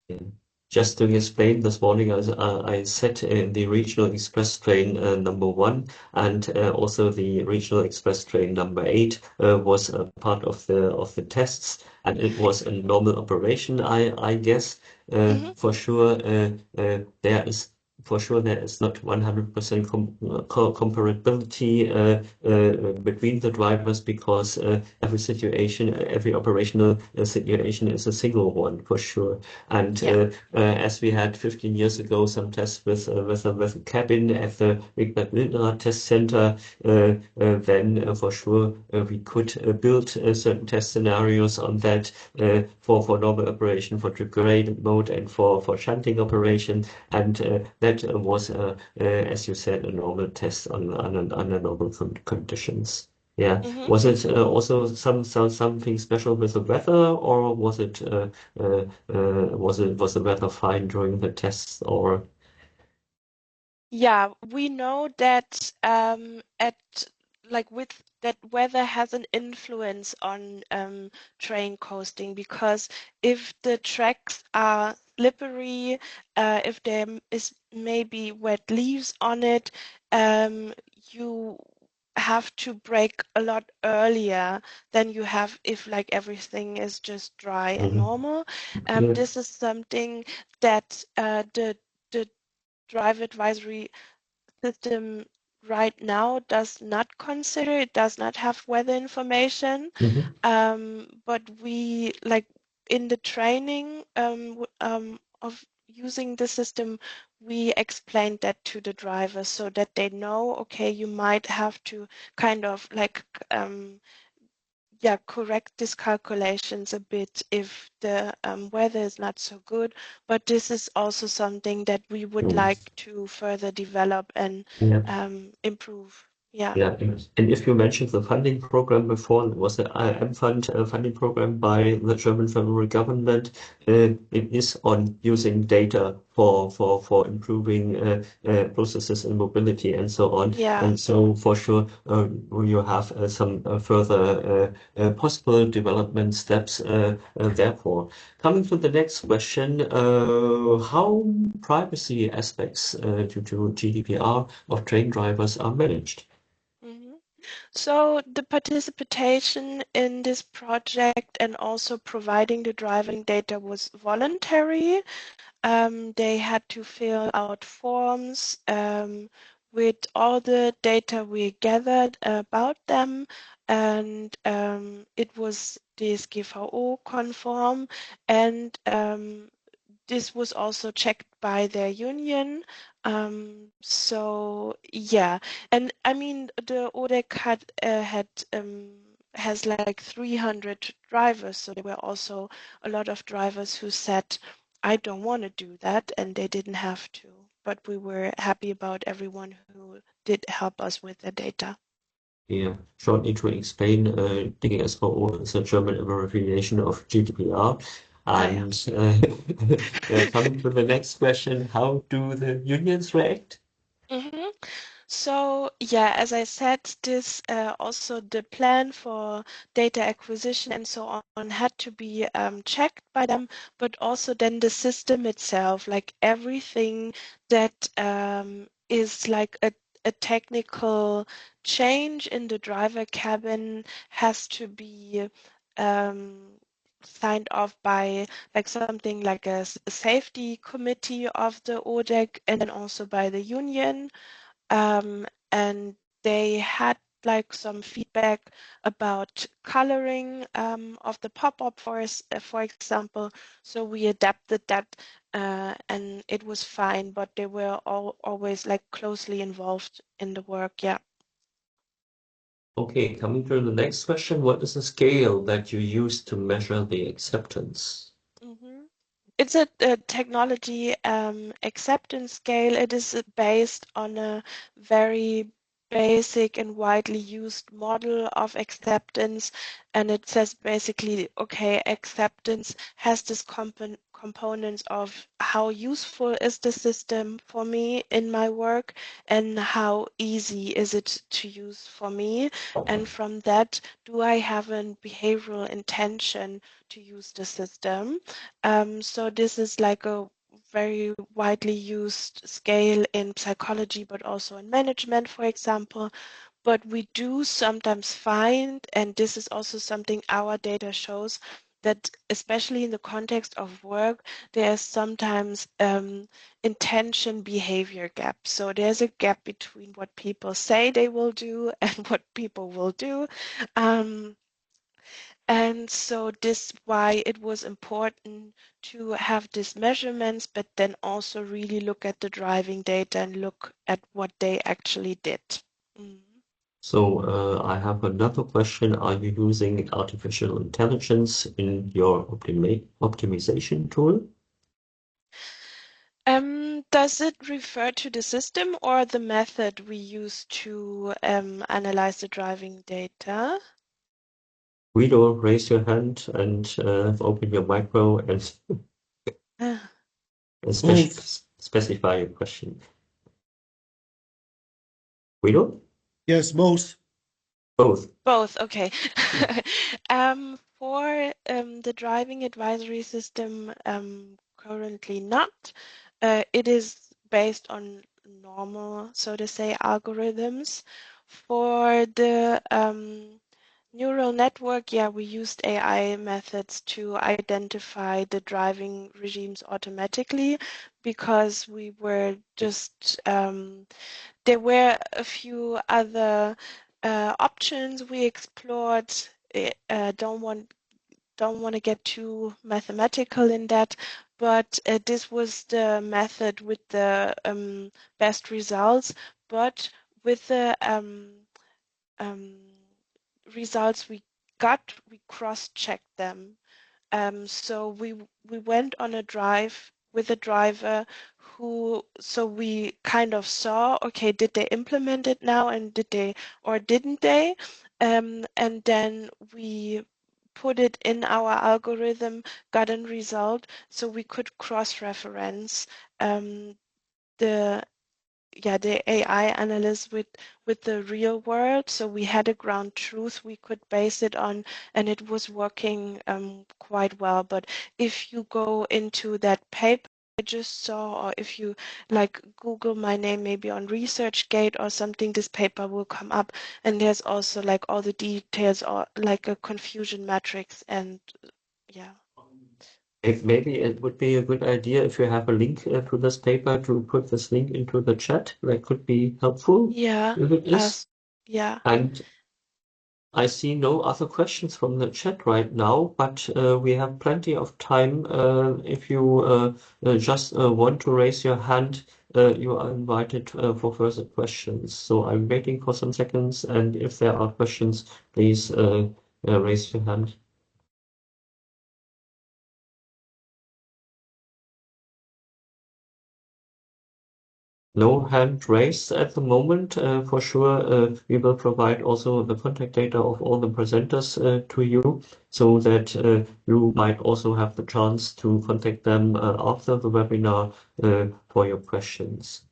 Yeah. Just to explain, this morning I sat in the regional express train number 1, and also the regional express train number 8 was a part of the tests, and it was a normal operation. I guess for sure there is not 100% comparability between the drivers, because every situation, every operational situation is a single one for sure. And as we had 15 years ago some tests with a cabin at the Wildner test center, then for sure we could build certain test scenarios on that for normal operation, for trip grade mode, and for shunting operation, and that was, as you said, a normal test under normal conditions. Yeah. Was it also something special with the weather, or was the weather fine during the tests, or? Yeah, we know that with that weather has an influence on train coasting, because if the tracks are slippery, if there is maybe wet leaves on it, you have to brake a lot earlier than you have if like everything is just dry and normal. Yeah. This is something that the drive advisory system right now does not consider. It does not have weather information. But we, like in the training of using the system, we explained that to the drivers so that they know, okay, you might have to kind of like correct these calculations a bit if the weather is not so good. But this is also something that we would like to further develop and improve. Yeah. Yeah, and if you mentioned the funding program before, it was the IM fund funding program by the German federal government. It is on using data for improving processes in mobility and so on. Yeah. And so for sure, you have some further possible development steps therefore. Coming to the next question, how privacy aspects due to GDPR of train drivers are managed? So the participation in this project and also providing the driving data was voluntary. They had to fill out forms with all the data we gathered about them, and it was DSGVO conform, and this was also checked by their union. So yeah, and I mean the ODEC has like 300 drivers, so there were also a lot of drivers who said, I don't want to do that, and they didn't have to. But we were happy about everyone who did help us with the data. Yeah, shortly to explain, DSGVO is a German abbreviation of GDPR. And coming to the next question, how do the unions react? So yeah, as I said, this also the plan for data acquisition and so on had to be checked by them, but also then the system itself, like everything that is like a technical change in the driver cabin has to be signed off by like something like a safety committee of the ODEC and then also by the union. And they had like some feedback about coloring of the pop-up for example. So we adapted that and it was fine, but they were always like closely involved in the work. Yeah. Okay, coming to the next question, what is the scale that you use to measure the acceptance? It's a technology acceptance scale. It is based on a very basic and widely used model of acceptance, and it says basically, okay, acceptance has this components of how useful is the system for me in my work and how easy is it to use for me, and from that, do I have a behavioral intention to use the system? So this is like a very widely used scale in psychology, but also in management, for example. But we do sometimes find, and this is also something our data shows, that especially in the context of work, there's sometimes intention behavior gap. So there's a gap between what people say they will do and what people will do. And so this why it was important to have these measurements, but then also really look at the driving data and look at what they actually did. So I have another question. Are you using artificial intelligence in your optimization tool? Does it refer to the system or the method we use to analyze the driving data? Guido, raise your hand and open your micro and specify your question. Guido? Yes, both. Both. Both, okay. For the driving advisory system, currently not. It is based on normal, so to say, algorithms. For the neural network, yeah, we used AI methods to identify the driving regimes automatically because we were just there were a few other options we explored. Don't want to get too mathematical in that, but this was the method with the best results. But with the results we got, we cross-checked them. So we went on a drive with a driver who, so we kind of saw, okay, did they implement it now and did they or didn't they? And then we put it in our algorithm, got a result, so we could cross-reference the AI analyst with the real world. So we had a ground truth we could base it on, and it was working quite well. But if you go into that paper I just saw, or if you like Google my name maybe on ResearchGate or something, this paper will come up, and there's also like all the details or like a confusion matrix, and yeah. Maybe it would be a good idea if you have a link to this paper to put this link into the chat. That could be helpful. Yeah. If it is. Yeah. And I see no other questions from the chat right now, but we have plenty of time. If you just want to raise your hand, you are invited for further questions. So I'm waiting for some seconds, and if there are questions, please raise your hand. No hand raised at the moment. For sure, we will provide also the contact data of all the presenters to you so that you might also have the chance to contact them after the webinar for your questions.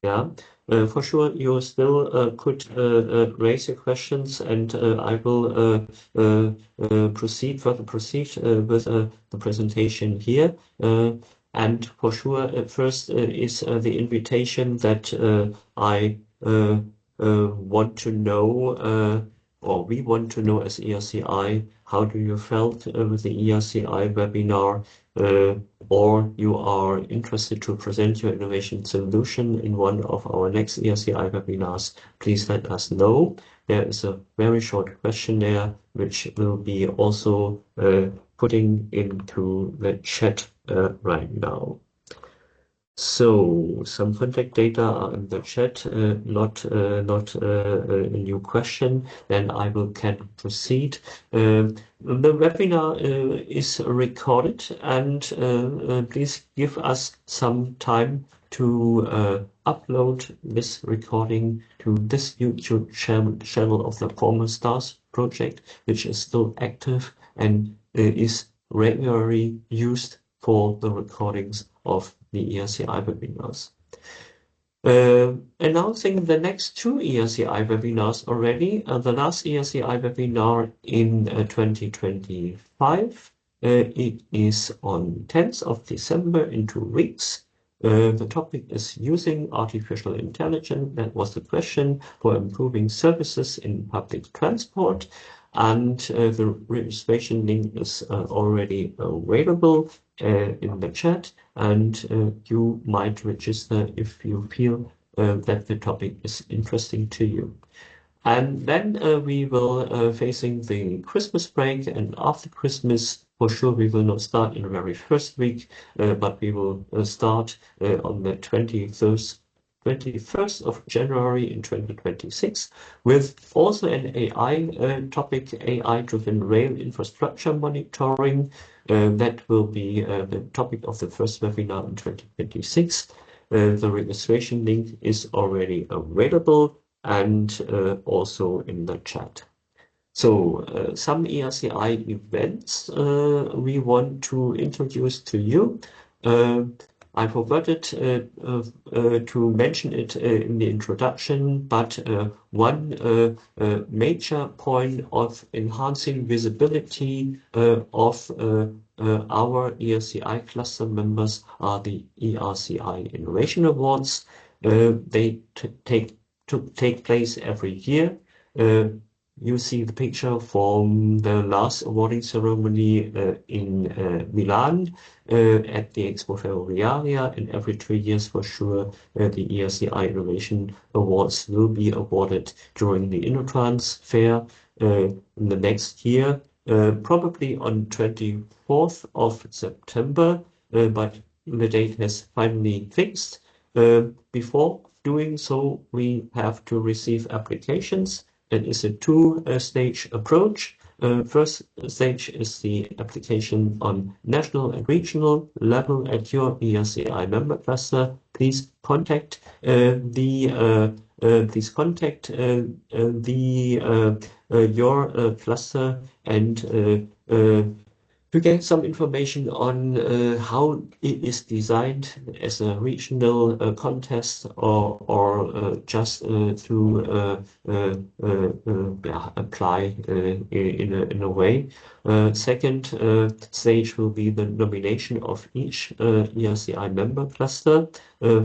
Yeah, for sure, you still could raise your questions, and I will proceed with the presentation here. And for sure, first is the invitation that I want to know, or we want to know as ERCI, how do you felt with the ERCI webinar, or you are interested to present your innovation solution in one of our next ERCI webinars, please let us know. There is a very short questionnaire which will be also putting into the chat right now. So some contact data are in the chat, not a new question. Then I can proceed. The webinar is recorded, and please give us some time to upload this recording to this YouTube channel of the Former Stars project, which is still active and is regularly used for the recordings of the ERCI webinars. Announcing the next 2 ERCI webinars already. The last ERCI webinar in 2025. It is on 10th of December in 2 weeks. The topic is using artificial intelligence. That was the question for improving services in public transport. And the registration link is already available in the chat, and you might register if you feel that the topic is interesting to you. And then we will facing the Christmas break, and after Christmas, for sure, we will not start in the very first week, but we will start on the 21st of January in 2026 with also an AI topic, AI-driven rail infrastructure monitoring. That will be the topic of the first webinar in 2026. The registration link is already available and also in the chat. So some ERCI events we want to introduce to you. I forgot it to mention it in the introduction, but one major point of enhancing visibility of our ERCI cluster members are the ERCI Innovation Awards. They take place every year. You see the picture from the last awarding ceremony in Milan at the Expo Ferroviaria, and every 3 years for sure the ERCI Innovation Awards will be awarded during the InnoTrans Fair in the next year, probably on 24th of September, but the date has finally fixed. Before doing so, we have to receive applications. It is a two-stage approach. First stage is the application on national and regional level at your ERCI member cluster. Please contact your cluster and to get some information on how it is designed as a regional contest or just to apply in a way. Second stage will be the nomination of each ERCI member cluster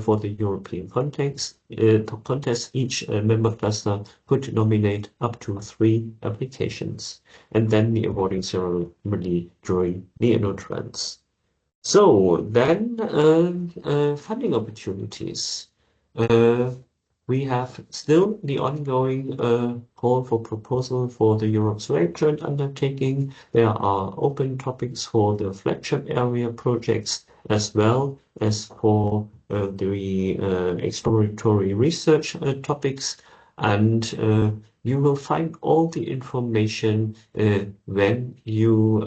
for the European contest. Each member cluster could nominate up to 3 applications, and then the awarding ceremony during the InnoTrans. So then funding opportunities. We have still the ongoing call for proposal for the Europe's Rail Joint Undertaking. There are open topics for the flagship area projects as well as for the exploratory research topics. And you will find all the information when you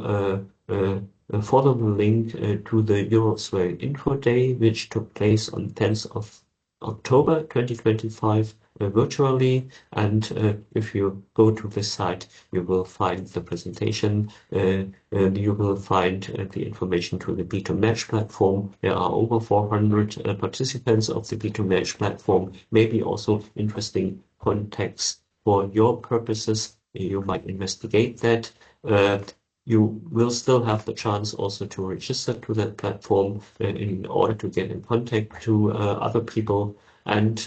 follow the link to the Europe's Rail Info Day, which took place on 10th of October 2025 virtually. And if you go to the site, you will find the presentation, and you will find the information to the B2Match platform. There are over 400 participants of the B2Match platform, maybe also interesting context for your purposes. You might investigate that. You will still have the chance also to register to that platform in order to get in contact to other people. And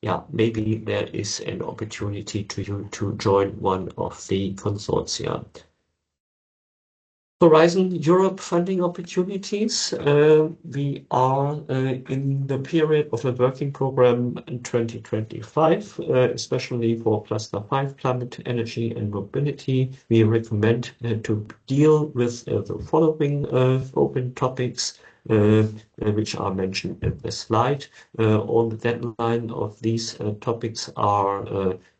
yeah, maybe there is an opportunity to you to join one of the consortia. Horizon Europe funding opportunities. We are in the period of a working program in 2025, especially for Cluster 5, Climate, Energy and Mobility. We recommend to deal with the following open topics. which are mentioned in the slide. All the deadline of these topics are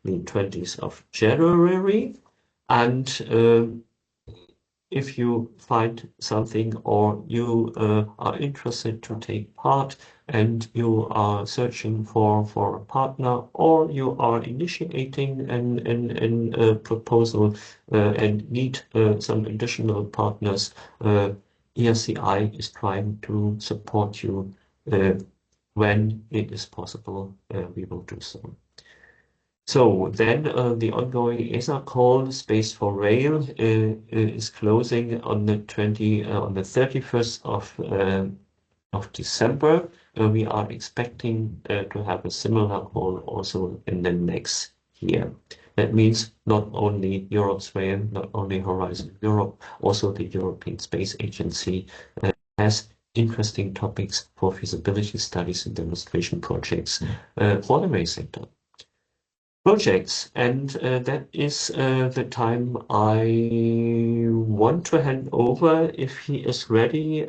the 20th of January. And if you find something or you are interested to take part and you are searching for a partner, or you are initiating a proposal and need some additional partners, ERCI is trying to support you when it is possible. We will do so. So then the ongoing ESA call, Space for Rail, is closing on the 31st of December. We are expecting to have a similar call also in the next year. That means not only Europe's Rail, not only Horizon Europe, also the European Space Agency has interesting topics for feasibility studies and demonstration projects for the rail sector. Projects, and that is the time I want to hand over, if he is ready,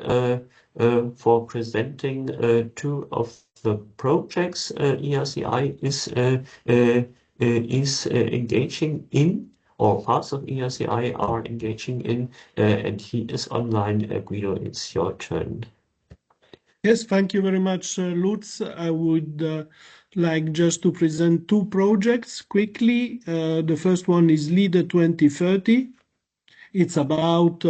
for presenting two of the projects ERCI is engaging in, or parts of ERCI are engaging in, and he is online. Guido, it's your turn. Yes, thank you very much, Lutz. I would like just to present two projects quickly. The first one is LEADER 2030. It's about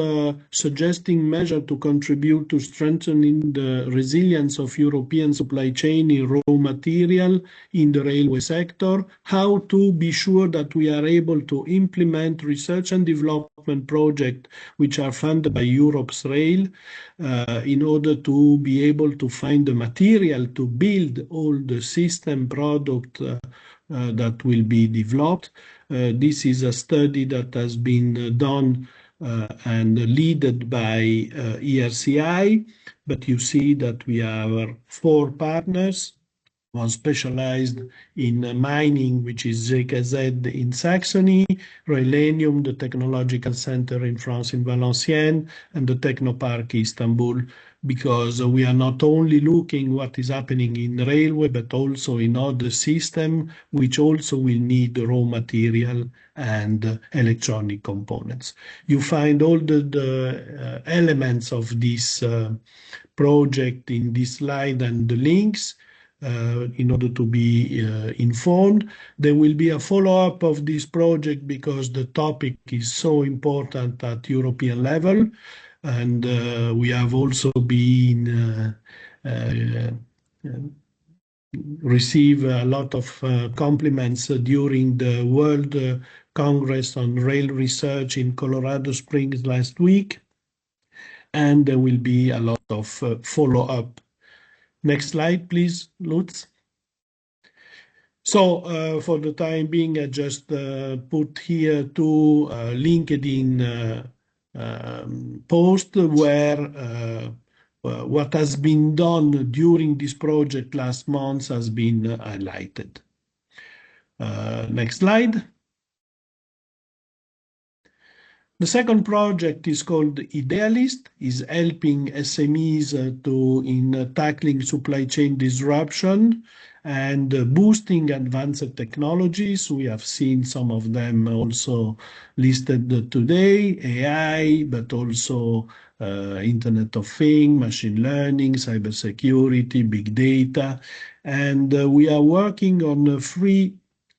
suggesting measures to contribute to strengthening the resilience of European supply chain in raw material in the railway sector, how to be sure that we are able to implement research and development projects which are funded by Europe's rail in order to be able to find the material to build all the system product that will be developed. This is a study that has been done and led by ERCI, but you see that we have 4 partners, one specialized in mining, which is JKZ in Saxony, Railenium, the technological center in France in Valenciennes, and the Technopark Istanbul, because we are not only looking what is happening in railway, but also in other systems, which also will need raw material and electronic components. You find all the elements of this project in this slide and the links in order to be informed. There will be a follow-up of this project because the topic is so important at European level. And we have also been receive a lot of compliments during the World Congress on Rail Research in Colorado Springs last week. And there will be a lot of follow-up. Next slide, please, Lutz. So for the time being, I just put here 2 LinkedIn post where what has been done during this project last month has been highlighted. Next slide. The second project is called Idealist, is helping SMEs in tackling supply chain disruption and boosting advanced technologies. We have seen some of them also listed today, AI, but also Internet of Things, machine learning, cybersecurity, big data. And we are working on a free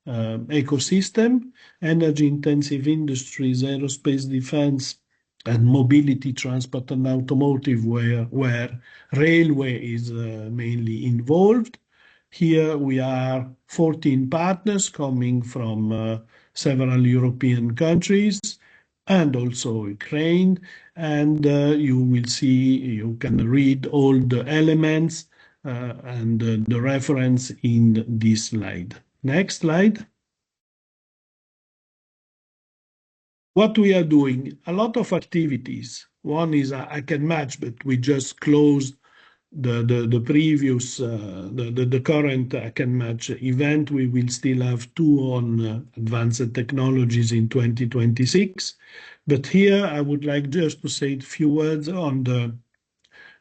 ecosystem, energy-intensive industries, aerospace, defense, and mobility, transport, and automotive, where railway is mainly involved. Here we are 14 partners coming from several European countries and also Ukraine. And you will see, you can read all the elements and the reference in this slide. Next slide. What we are doing, a lot of activities. One is I Can Match, but we just closed the previous, the current I Can Match event. We will still have 2 on advanced technologies in 2026. But here I would like just to say a few words on the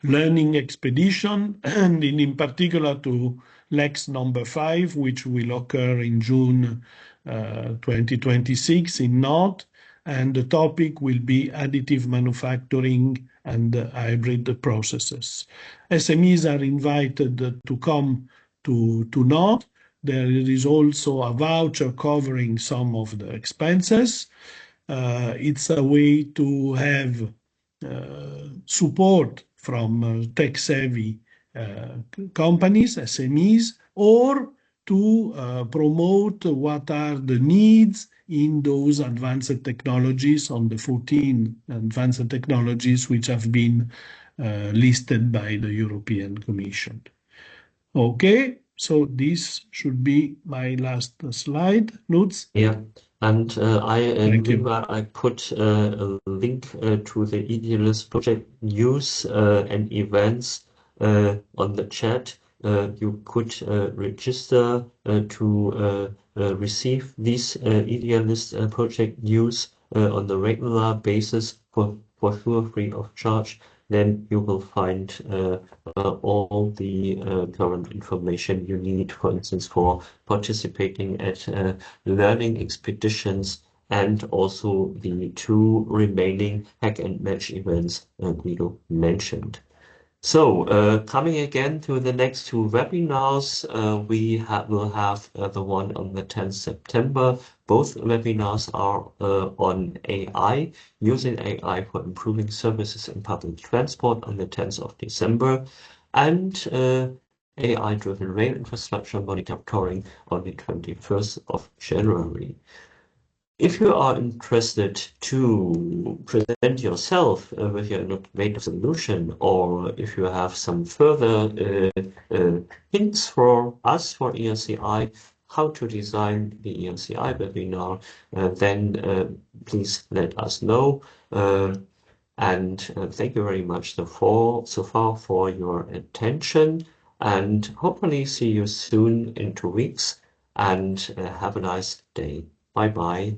learning expedition, and in particular to Lex number 5, which will occur in June 2026 in Nantes. And the topic will be additive manufacturing and hybrid processes. SMEs are invited to come to Nantes. There is also a voucher covering some of the expenses. It's a way to have support from tech-savvy companies, SMEs, or to promote what are the needs in those advanced technologies, on the 14 advanced technologies which have been listed by the European Commission. Okay, so this should be my last slide. Lutz? Yeah, and Thank you. meanwhile, I put a link to the Idealist project news and events on the chat. You could register to receive these Idealist project news on the regular basis for sure free of charge. Then you will find all the current information you need, for instance, for participating at learning expeditions, and also the 2 remaining Hack and Match events Guido mentioned. So, coming again to the next 2 webinars, we will have the one on the 10th September. Both webinars are on AI, using AI for improving services in public transport on the 10th of December, and AI-driven rail infrastructure monitoring on the 21st of January. If you are interested to present yourself with your innovative solution, or if you have some further hints for us, for ERCI, how to design the ERCI webinar, then please let us know. And thank you very much so far for your attention, and hopefully see you soon in 2 weeks, and have a nice day. Bye-bye.